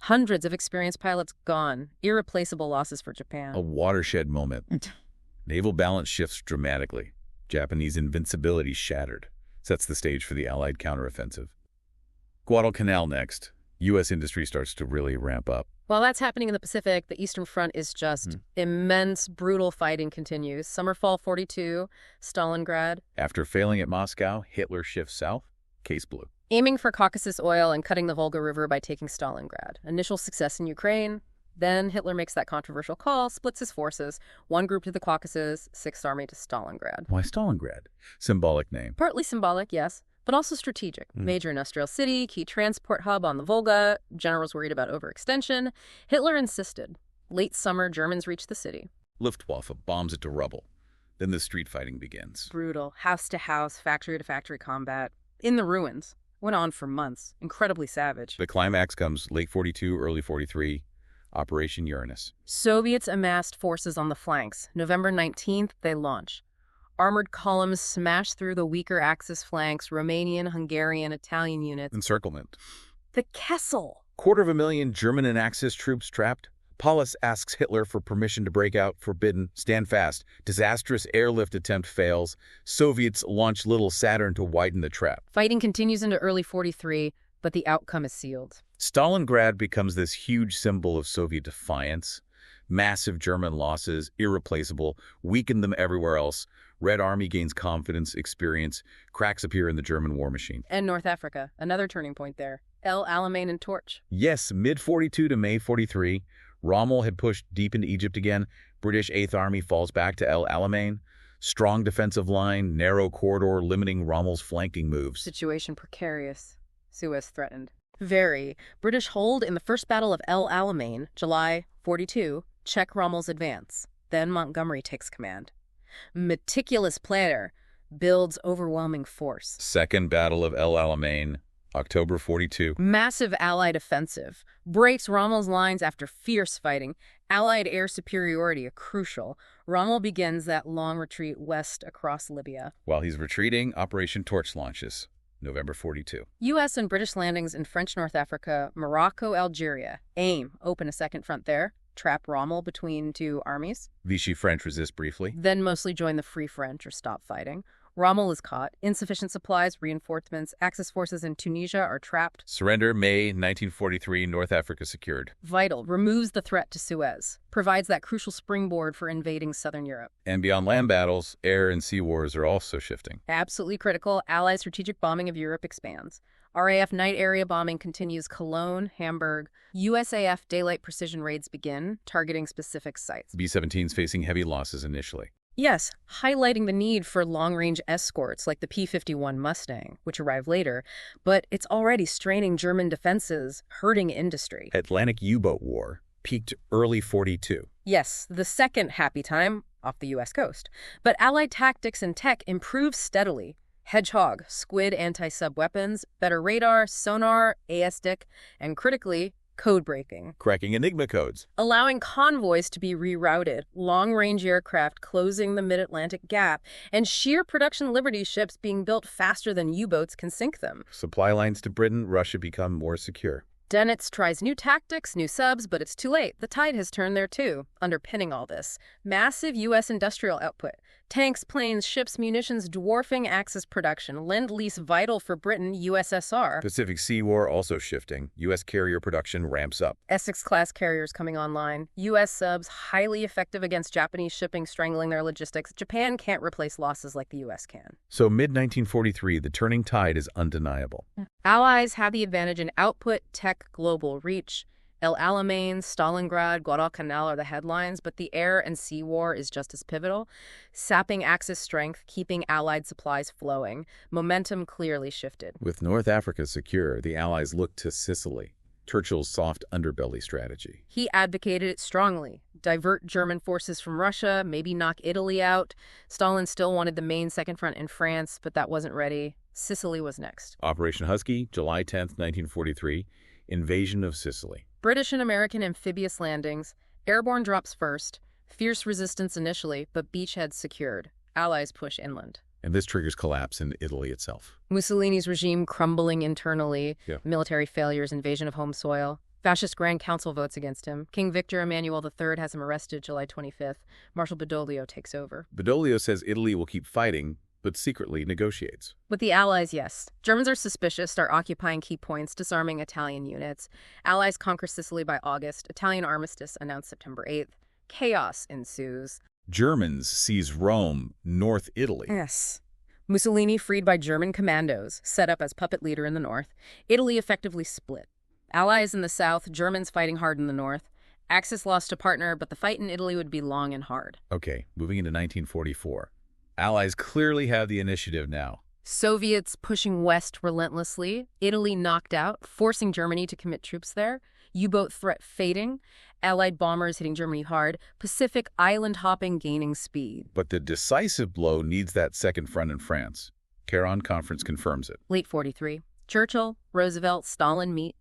Hundreds of experienced pilots gone. Irreplaceable losses for Japan. A watershed moment. Naval balance shifts dramatically. Japanese invincibility shattered. Sets the stage for the Allied counteroffensive. Guadalcanal next. U.S. industry starts to really ramp up. While that's happening in the Pacific, the Eastern Front is just immense, brutal fighting continues. Summer-fall 42, Stalingrad. After failing at Moscow, Hitler shifts south. Case blue. Aiming for Caucasus oil and cutting the Volga River by taking Stalingrad. Initial success in Ukraine. Then Hitler makes that controversial call, splits his forces. One group to the Caucasus, 6th Army to Stalingrad. Why Stalingrad? Symbolic name. Partly symbolic, yes, but also strategic. Major industrial city, key transport hub on the Volga. Generals worried about overextension. Hitler insisted. Late summer, Germans reach the city. Luftwaffe bombs it to rubble. Then the street fighting begins. Brutal. House to house, factory to factory combat. In the ruins. Went on for months. Incredibly savage. The climax comes late 42, early 43. Operation Uranus. Soviets amassed forces on the flanks. November 19th, they launch. Armored columns smash through the weaker Axis flanks, Romanian, Hungarian, Italian units. Encirclement. The Kessel. 250,000 German and Axis troops trapped. Paulus asks Hitler for permission to break out. Forbidden. Stand fast. Disastrous airlift attempt fails. Soviets launch Little Saturn to widen the trap. Fighting continues into early 43, but the outcome is sealed. Stalingrad becomes this huge symbol of Soviet defiance. Massive German losses, irreplaceable, weaken them everywhere else. Red Army gains confidence, experience. Cracks appear in the German war machine. And North Africa, another turning point there. El Alamein and Torch. Yes, mid-42 to May 43. Rommel had pushed deep into Egypt again. British 8th Army falls back to El Alamein. Strong defensive line, narrow corridor limiting Rommel's flanking moves. Situation precarious. Suez threatened. Very. British hold in the First Battle of El Alamein, July 42, check Rommel's advance. Then Montgomery takes command. Meticulous planner, builds overwhelming force. Second Battle of El Alamein, October 42. Massive Allied offensive. Breaks Rommel's lines after fierce fighting. Allied air superiority, a crucial. Rommel begins that long retreat west across Libya. While he's retreating, Operation Torch launches, November 42. U.S. and British landings in French North Africa, Morocco, Algeria. Aim, open a second front there. Trap Rommel between 2 armies. Vichy French resist briefly. Then mostly join the Free French or stop fighting. Rommel is caught. Insufficient supplies, reinforcements. Axis forces in Tunisia are trapped. Surrender, May 1943, North Africa secured. Vital. Removes the threat to Suez. Provides that crucial springboard for invading southern Europe. And beyond land battles, air and sea wars are also shifting. Absolutely critical. Allied strategic bombing of Europe expands. RAF night area bombing continues Cologne, Hamburg. USAF daylight precision raids begin, targeting specific sites. B-17s facing heavy losses initially. Yes, highlighting the need for long-range escorts like the P-51 Mustang, which arrive later, but it's already straining German defenses, hurting industry. Atlantic U-boat war peaked early 42. Yes, the second happy time off the U.S. coast. But Allied tactics and tech improve steadily. Hedgehog, Squid anti-sub weapons, better radar, sonar, ASDIC, and critically, code breaking. Cracking Enigma codes. Allowing convoys to be rerouted, long-range aircraft closing the mid-Atlantic gap, and sheer production Liberty ships being built faster than U-boats can sink them. Supply lines to Britain, Russia become more secure. Dönitz tries new tactics, new subs, but it's too late. The tide has turned there too. Underpinning all this, massive U.S. industrial output. Tanks, planes, ships, munitions dwarfing Axis production. Lend-lease vital for Britain, USSR. Pacific Sea War also shifting. U.S. carrier production ramps up. Essex-class carriers coming online. U.S. subs highly effective against Japanese shipping strangling their logistics. Japan can't replace losses like the U.S. can. So mid-1943, the turning tide is undeniable. Allies have the advantage in output, tech, global reach. El Alamein, Stalingrad, Guadalcanal are the headlines, but the air and sea war is just as pivotal, sapping Axis strength, keeping Allied supplies flowing. Momentum clearly shifted. With North Africa secure, the Allies looked to Sicily, Churchill's soft underbelly strategy. He advocated it strongly. Divert German forces from Russia, maybe knock Italy out. Stalin still wanted the main second front in France, but that wasn't ready. Sicily was next. Operation Husky, July 10th, 1943, invasion of Sicily. British and American amphibious landings. Airborne drops first. Fierce resistance initially, but beachheads secured. Allies push inland. And this triggers collapse in Italy itself. Mussolini's regime crumbling internally. Military failures, invasion of home soil. Fascist Grand Council votes against him. King Victor Emmanuel III has him arrested July 25th. Marshal Badoglio takes over. Badoglio says Italy will keep fighting, but secretly negotiates. With the Allies, yes. Germans are suspicious, start occupying key points, disarming Italian units. Allies conquer Sicily by August. Italian armistice announced September 8th. Chaos ensues. Germans seize Rome, North Italy. Yes. Mussolini freed by German commandos, set up as puppet leader in the north. Italy effectively split. Allies in the south, Germans fighting hard in the north. Axis lost a partner, but the fight in Italy would be long and hard. Okay, moving into 1944. Allies clearly have the initiative now. Soviets pushing west relentlessly. Italy knocked out, forcing Germany to commit troops there. U-boat threat fading. Allied bombers hitting Germany hard. Pacific island hopping gaining speed. But the decisive blow needs that second front in France. Caron Conference confirms it. Late 43. Churchill, Roosevelt, Stalin meet.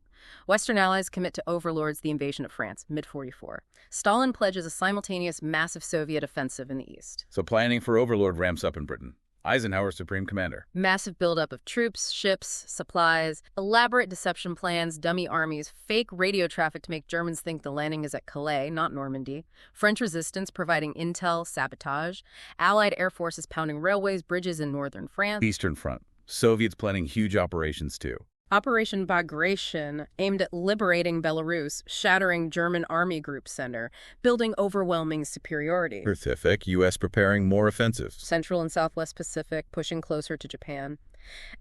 Western allies commit to overlords the invasion of France, mid-44. Stalin pledges a simultaneous massive Soviet offensive in the east. So planning for overlord ramps up in Britain. Eisenhower, supreme commander. Massive buildup of troops, ships, supplies, elaborate deception plans, dummy armies, fake radio traffic to make Germans think the landing is at Calais, not Normandy. French resistance providing intel, sabotage. Allied air forces pounding railways, bridges in northern France. Eastern Front. Soviets planning huge operations too. Operation Bagration, aimed at liberating Belarus, shattering German Army Group Center, building overwhelming superiority. Pacific, U.S. preparing more offensives. Central and Southwest Pacific, pushing closer to Japan.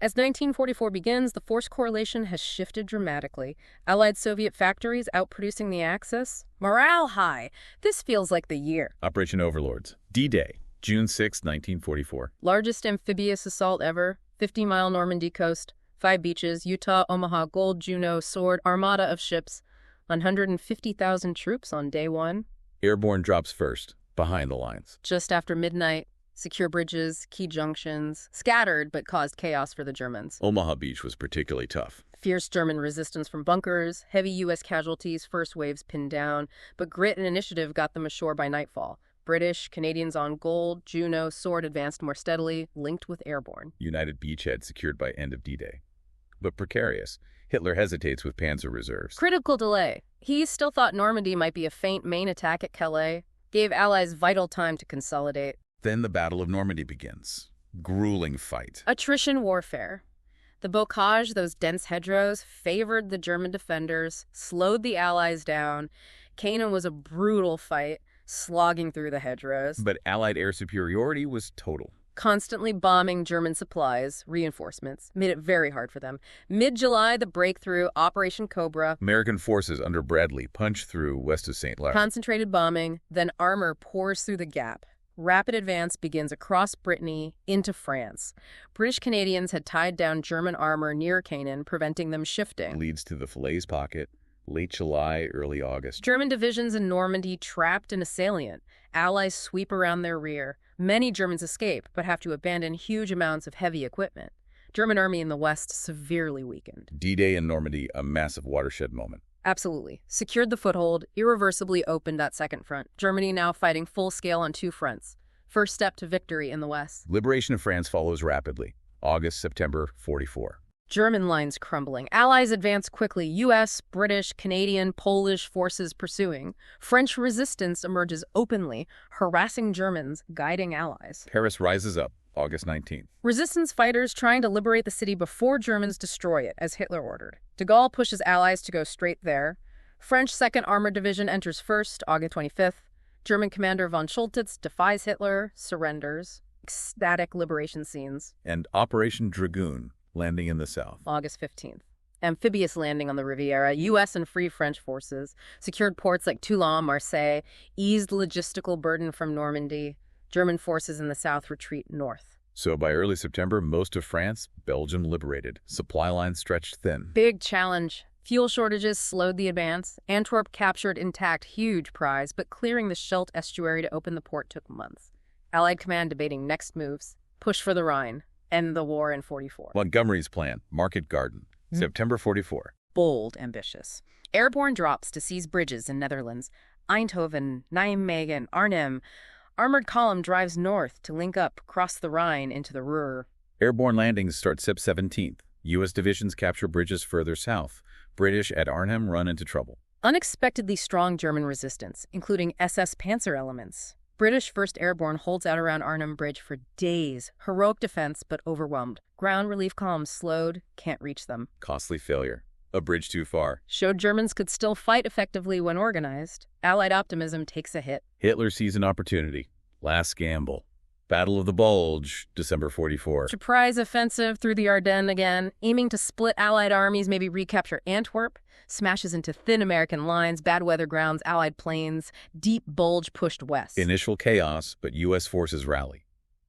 As 1944 begins, the force correlation has shifted dramatically. Allied Soviet factories outproducing the Axis. Morale high. This feels like the year. Operation Overlords. D-Day, June 6, 1944. Largest amphibious assault ever. 50-mile Normandy coast. 5 beaches, Utah, Omaha, Gold, Juneau, Sword, armada of ships, 150,000 troops on day one. Airborne drops first, behind the lines. Just after midnight, secure bridges, key junctions, scattered but caused chaos for the Germans. Omaha Beach was particularly tough. Fierce German resistance from bunkers, heavy U.S. casualties, first waves pinned down, but grit and initiative got them ashore by nightfall. British, Canadians on Gold, Juneau, Sword advanced more steadily, linked with airborne. United beachhead secured by end of D-Day. But precarious. Hitler hesitates with panzer reserves. Critical delay. He still thought Normandy might be a faint main attack at Calais, gave Allies vital time to consolidate. Then the Battle of Normandy begins. Grueling fight. Attrition warfare. The bocage, those dense hedgerows, favored the German defenders, slowed the Allies down. Canaan was a brutal fight, slogging through the hedgerows. But Allied air superiority was total. constantly bombing German supplies, reinforcements, made it very hard for them. Mid-July, the breakthrough, Operation Cobra. American forces under Bradley punch through west of St. Lars. Concentrated bombing, then armor pours through the gap. Rapid advance begins across Brittany into France. British Canadians had tied down German armor near Canaan, preventing them shifting. Leads to the Falaise Pocket, late July, early August. German divisions in Normandy trapped in a salient. Allies sweep around their rear. Many Germans escape, but have to abandon huge amounts of heavy equipment. German army in the west severely weakened. D-Day in Normandy, a massive watershed moment. Absolutely. Secured the foothold, irreversibly opened that second front. Germany now fighting full scale on two fronts. First step to victory in the west. Liberation of France follows rapidly. August, September, 44. German lines crumbling. Allies advance quickly. U.S., British, Canadian, Polish forces pursuing. French resistance emerges openly, harassing Germans, guiding allies. Paris rises up, August 19th. Resistance fighters trying to liberate the city before Germans destroy it, as Hitler ordered. De Gaulle pushes allies to go straight there. French 2nd Armored Division enters first, August 25th. German commander von Schultitz defies Hitler, surrenders. Ecstatic liberation scenes. And Operation Dragoon, landing in the south. August 15th. Amphibious landing on the Riviera. U.S. and Free French forces secured ports like Toulon, Marseille, eased logistical burden from Normandy. German forces in the south retreat north. So by early September, most of France, Belgium liberated. Supply lines stretched thin. Big challenge. Fuel shortages slowed the advance. Antwerp captured intact, huge prize, but clearing the Scheldt estuary to open the port took months. Allied command debating next moves. Push for the Rhine. End the war in 44. Montgomery's plan, Market Garden, September 44. Bold, ambitious. Airborne drops to seize bridges in Netherlands. Eindhoven, Nijmegen, Arnhem. Armored column drives north to link up, cross the Rhine into the Ruhr. Airborne landings start Sept 17th. U.S. divisions capture bridges further south. British at Arnhem run into trouble. Unexpectedly strong German resistance, including SS Panzer elements. British 1st Airborne holds out around Arnhem Bridge for days. Heroic defense, but overwhelmed. Ground relief columns slowed, can't reach them. Costly failure. A bridge too far. Showed Germans could still fight effectively when organized. Allied optimism takes a hit. Hitler sees an opportunity. Last gamble. Battle of the Bulge, December 44. Surprise offensive through the Ardennes again, aiming to split Allied armies, maybe recapture Antwerp. Smashes into thin American lines, bad weather grounds, Allied planes. Deep bulge pushed west. Initial chaos, but U.S. forces rally.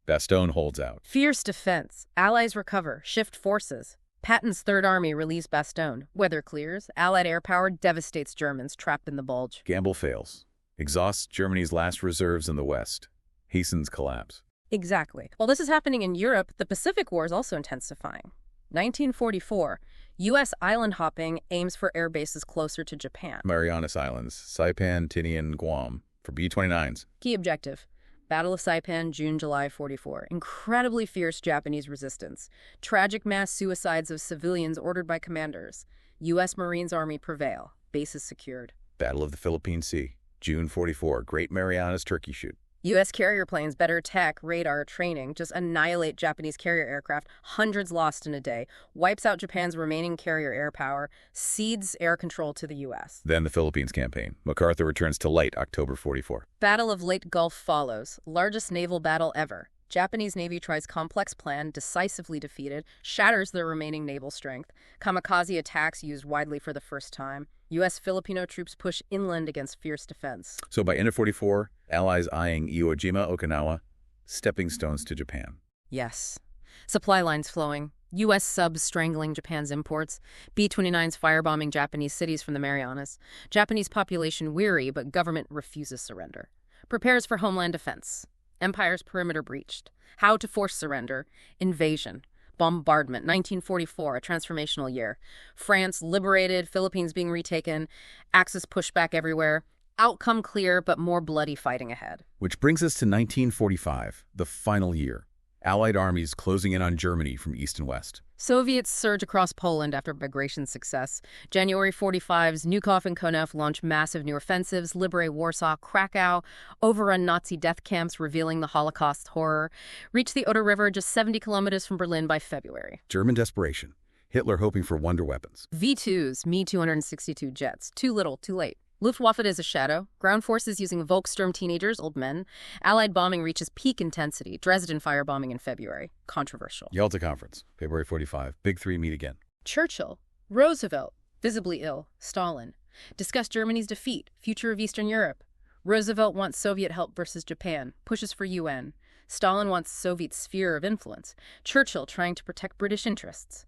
Bastogne holds out. Fierce defense. Allies recover, shift forces. Patton's Third Army relieves Bastogne. Weather clears. Allied air power devastates Germans trapped in the bulge. Gamble fails. Exhausts Germany's last reserves in the west. Hastens collapse. Exactly. While this is happening in Europe, the Pacific War is also intensifying. 1944, U.S. island hopping aims for air bases closer to Japan. Marianas Islands, Saipan, Tinian, Guam, for B-29s. Key objective. Battle of Saipan, June-July 44. Incredibly fierce Japanese resistance. Tragic mass suicides of civilians ordered by commanders. U.S. Marines Army prevail. Bases secured. Battle of the Philippine Sea, June 44. Great Marianas Turkey Shoot. U.S. carrier planes, better tech, radar, training, just annihilate Japanese carrier aircraft, hundreds lost in a day, wipes out Japan's remaining carrier air power, cedes air control to the U.S. Then the Philippines campaign. MacArthur returns to light, October 44. Battle of Leyte Gulf follows, largest naval battle ever. Japanese Navy tries complex plan, decisively defeated, shatters their remaining naval strength. Kamikaze attacks used widely for the first time. U.S. Filipino troops push inland against fierce defense. So by end of 44, Allies eyeing Iwo Jima, Okinawa, stepping stones to Japan. Yes. Supply lines flowing. U.S. subs strangling Japan's imports. B-29s firebombing Japanese cities from the Marianas. Japanese population weary, but government refuses surrender. Prepares for homeland defense. Empire's perimeter breached. How to force surrender. Invasion. Bombardment. 1944, a transformational year. France liberated, Philippines being retaken. Axis pushback everywhere. Outcome clear, but more bloody fighting ahead. Which brings us to 1945, the final year. Allied armies closing in on Germany from east and west. Soviets surge across Poland after Bagration success. January 45's Zhukov and Konev launch massive new offensives, liberate Warsaw, Krakow, overrun Nazi death camps, revealing the Holocaust horror, reach the Oder River just 70 kilometers from Berlin by February. German desperation. Hitler hoping for wonder weapons. V-2s, Me-262 jets. Too little, too late. Luftwaffe is a shadow. Ground forces using Volkssturm teenagers, old men. Allied bombing reaches peak intensity. Dresden firebombing in February. Controversial. Yalta Conference, February 45. Big three meet again. Churchill. Roosevelt. Visibly ill. Stalin. Discuss Germany's defeat. Future of Eastern Europe. Roosevelt wants Soviet help versus Japan. Pushes for UN. Stalin wants Soviet sphere of influence. Churchill trying to protect British interests.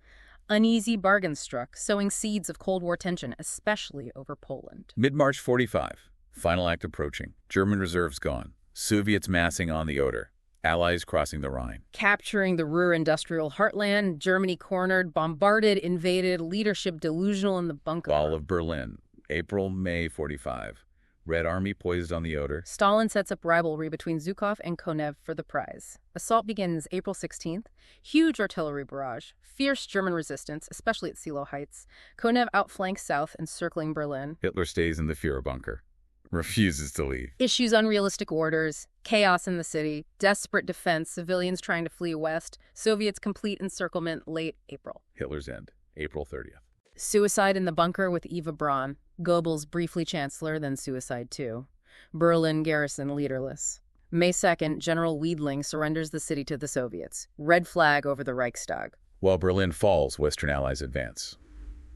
Uneasy bargains struck, sowing seeds of Cold War tension, especially over Poland. Mid-March 45. Final act approaching. German reserves gone. Soviets massing on the Oder. Allies crossing the Rhine. Capturing the Ruhr industrial heartland, Germany cornered, bombarded, invaded, leadership delusional in the bunker. Fall of Berlin. April, May 45. Red Army poised on the Oder. Stalin sets up rivalry between Zhukov and Konev for the prize. Assault begins April 16th. Huge artillery barrage. Fierce German resistance, especially at Seelow Heights. Konev outflanks south, encircling Berlin. Hitler stays in the Führer bunker. Refuses to leave. Issues unrealistic orders. Chaos in the city. Desperate defense. Civilians trying to flee west. Soviets complete encirclement late April. Hitler's end. April 30th. Suicide in the bunker with Eva Braun. Goebbels briefly chancellor, then suicide too. Berlin garrison leaderless. May 2nd, General Wiedling surrenders the city to the Soviets. Red flag over the Reichstag. While Berlin falls, Western Allies advance.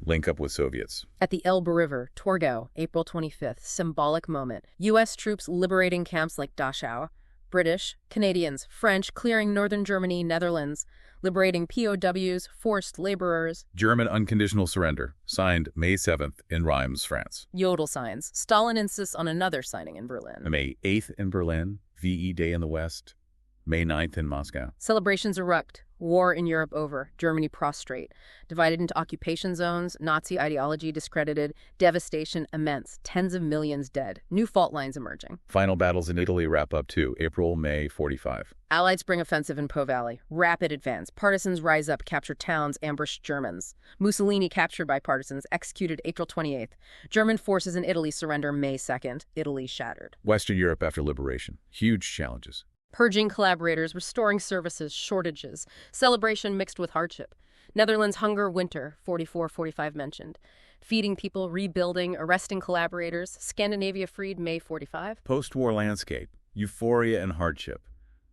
Link up with Soviets. At the Elbe River, Torgau, April 25th, symbolic moment. U.S. troops liberating camps like Dachau. British, Canadians, French clearing northern Germany, Netherlands, liberating POWs, forced laborers. German unconditional surrender, signed May 7th in Reims, France. Yodel signs. Stalin insists on another signing in Berlin. May 8th in Berlin, VE Day in the West. May 9th in Moscow. Celebrations erupt. War in Europe over. Germany prostrate. Divided into occupation zones, Nazi ideology discredited, devastation immense, tens of millions dead, new fault lines emerging. Final battles in Italy wrap up too, April, May 45. Allied spring offensive in Po Valley. Rapid advance. Partisans rise up, capture towns, ambush Germans. Mussolini captured by partisans, executed April 28th. German forces in Italy surrender May 2nd. Italy shattered. Western Europe after liberation. Huge challenges. Purging collaborators, restoring services, shortages, celebration mixed with hardship. Netherlands hunger winter, 44-45 mentioned. Feeding people, rebuilding, arresting collaborators. Scandinavia freed May 45. Post-war landscape, euphoria and hardship.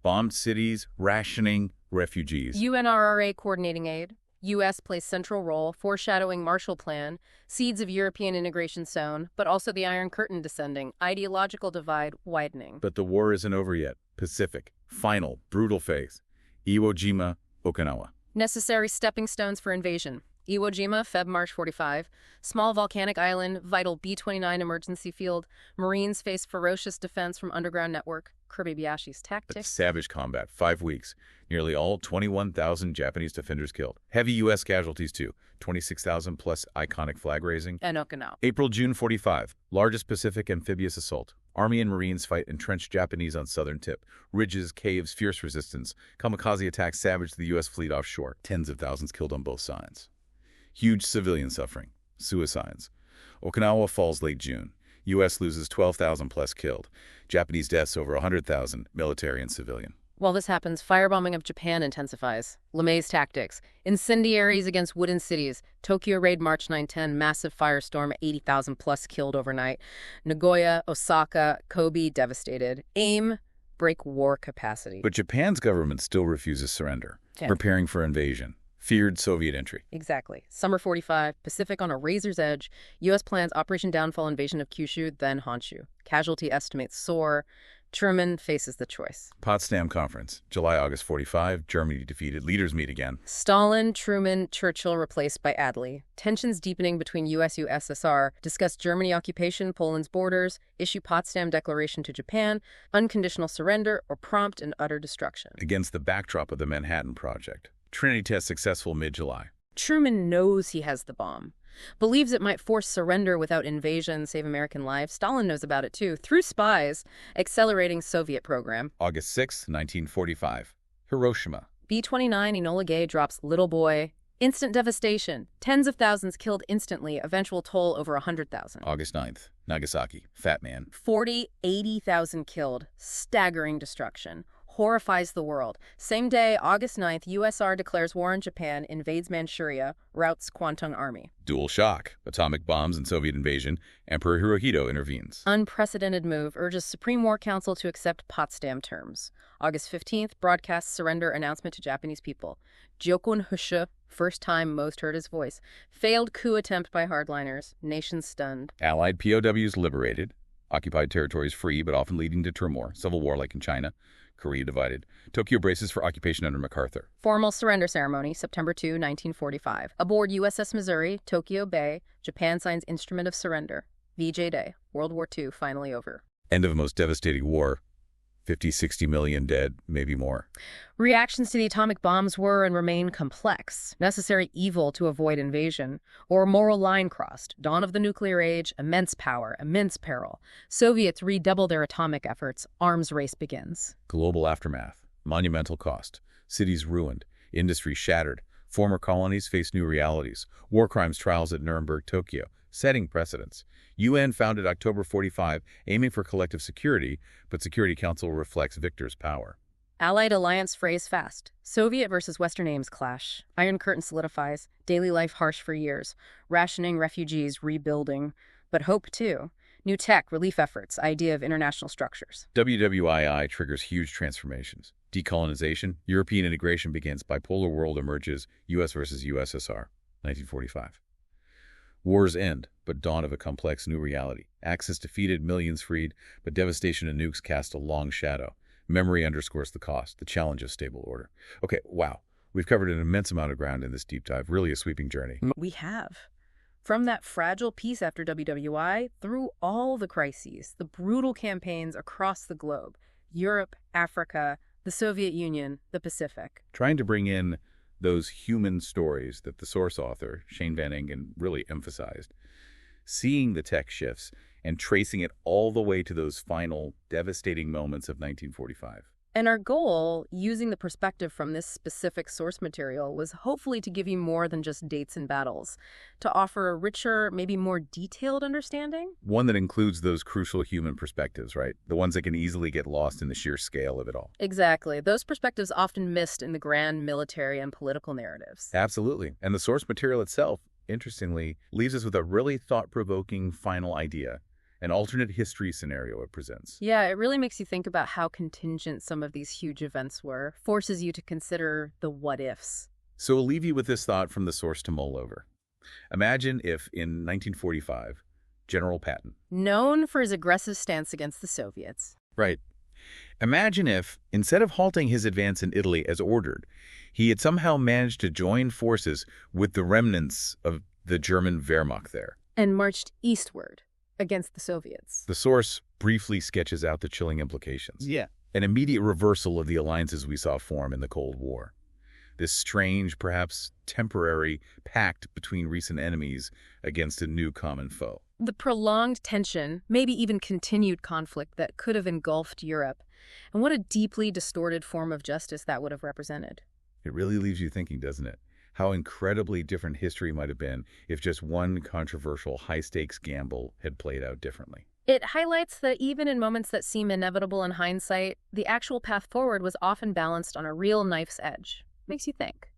Bombed cities, rationing, refugees. UNRRA coordinating aid. U.S. plays central role, foreshadowing Marshall Plan, seeds of European integration sown, but also the Iron Curtain descending, ideological divide widening. But the war isn't over yet. Pacific, final, brutal phase. Iwo Jima, Okinawa. Necessary stepping stones for invasion. Iwo Jima, Feb-March 45. Small volcanic island, vital B-29 emergency field. Marines face ferocious defense from underground network. Kirby-Bayashi's tactics. Savage combat, 5 weeks. Nearly all 21,000 Japanese defenders killed. Heavy U.S. casualties too. 26,000 plus iconic flag raising. And Okinawa. April-June 45. Largest Pacific amphibious assault. Army and Marines fight entrenched Japanese on southern tip. Ridges, caves, fierce resistance. Kamikaze attacks savage the U.S. fleet offshore. Tens of thousands killed on both sides. Huge civilian suffering. Suicides. Okinawa falls late June. U.S. loses 12,000 plus killed. Japanese deaths over 100,000, military and civilian. While this happens, firebombing of Japan intensifies. LeMay's tactics. Incendiaries against wooden cities. Tokyo raid March 9-10, massive firestorm, 80,000 plus killed overnight. Nagoya, Osaka, Kobe devastated. Aim, break war capacity. But Japan's government still refuses surrender, preparing for invasion. Feared Soviet entry. Exactly. Summer 45, Pacific on a razor's edge. U.S. plans Operation Downfall invasion of Kyushu, then Honshu. Casualty estimates soar. Truman faces the choice. Potsdam Conference, July-August 45, Germany defeated. Leaders meet again. Stalin, Truman, Churchill replaced by Adley. Tensions deepening between U.S.-USSR. Discuss Germany occupation, Poland's borders. Issue Potsdam Declaration to Japan. Unconditional surrender or prompt and utter destruction. Against the backdrop of the Manhattan Project. Trinity test successful mid-July. Truman knows he has the bomb. Believes it might force surrender without invasion, save American lives. Stalin knows about it too, through spies, accelerating Soviet program. August 6, 1945. Hiroshima. B-29 Enola Gay drops Little Boy. Instant devastation. Tens of thousands killed instantly. Eventual toll over 100,000. August 9th. Nagasaki. Fat Man. 80,000 killed. Staggering destruction. horrifies the world. Same day, August 9th, USSR declares war on Japan, invades Manchuria, routs Kwantung Army. Dual shock, atomic bombs and Soviet invasion. Emperor Hirohito intervenes. Unprecedented move, urges Supreme War Council to accept Potsdam terms. August 15th, broadcasts surrender announcement to Japanese people. Jokun Husha, first time most heard his voice. Failed coup attempt by hardliners, nation stunned. Allied POWs liberated. Occupied territories free, but often leading to turmoil. Civil war like in China. Korea divided. Tokyo braces for occupation under MacArthur. Formal surrender ceremony, September 2, 1945. Aboard USS Missouri, Tokyo Bay, Japan signs Instrument of Surrender. VJ Day, World War II finally over. End of a most devastating war. 50, 60 million dead, maybe more. Reactions to the atomic bombs were and remain complex. Necessary evil to avoid invasion, or moral line crossed. Dawn of the nuclear age, immense power, immense peril. Soviets redouble their atomic efforts. Arms race begins. Global aftermath. Monumental cost. Cities ruined. Industry shattered. Former colonies face new realities. War crimes trials at Nuremberg, Tokyo. Setting precedents. UN founded October 45, aiming for collective security, but Security Council reflects victors' power. Allied alliance frays fast. Soviet versus Western aims clash. Iron Curtain solidifies. Daily life harsh for years. Rationing, refugees, rebuilding. But hope, too. New tech, relief efforts, idea of international structures. WWII triggers huge transformations. Decolonization, European integration begins, bipolar world emerges, US versus USSR, 1945. Wars end, but dawn of a complex new reality. Axis defeated, millions freed, but devastation and nukes cast a long shadow. Memory underscores the cost, the challenge of stable order. Okay, wow. We've covered an immense amount of ground in this deep dive, really a sweeping journey. We have. From that fragile peace after WWI, through all the crises, the brutal campaigns across the globe, Europe, Africa, the Soviet Union, the Pacific. Trying to bring in those human stories that the source author, Shane Van Engen, really emphasized. Seeing the tech shifts and tracing it all the way to those final devastating moments of 1945. And our goal, using the perspective from this specific source material, was hopefully to give you more than just dates and battles, to offer a richer, maybe more detailed understanding. One that includes those crucial human perspectives, right? The ones that can easily get lost in the sheer scale of it all. Exactly. Those perspectives often missed in the grand military and political narratives. Absolutely. And the source material itself, interestingly, leaves us with a really thought-provoking final idea. An alternate history scenario it presents. Yeah, it really makes you think about how contingent some of these huge events were, forces you to consider the what-ifs. So we'll leave you with this thought from the source to mull over. Imagine if, in 1945, General Patton, known for his aggressive stance against the Soviets. Right. Imagine if, instead of halting his advance in Italy as ordered, he had somehow managed to join forces with the remnants of the German Wehrmacht there. And marched eastward. Against the Soviets. The source briefly sketches out the chilling implications. Yeah. An immediate reversal of the alliances we saw form in the Cold War. This strange, perhaps temporary, pact between recent enemies against a new common foe. The prolonged tension, maybe even continued conflict that could have engulfed Europe. And what a deeply distorted form of justice that would have represented. It really leaves you thinking, doesn't it? How incredibly different history might have been if just one controversial high-stakes gamble had played out differently. It highlights that even in moments that seem inevitable in hindsight, the actual path forward was often balanced on a real knife's edge. Makes you think.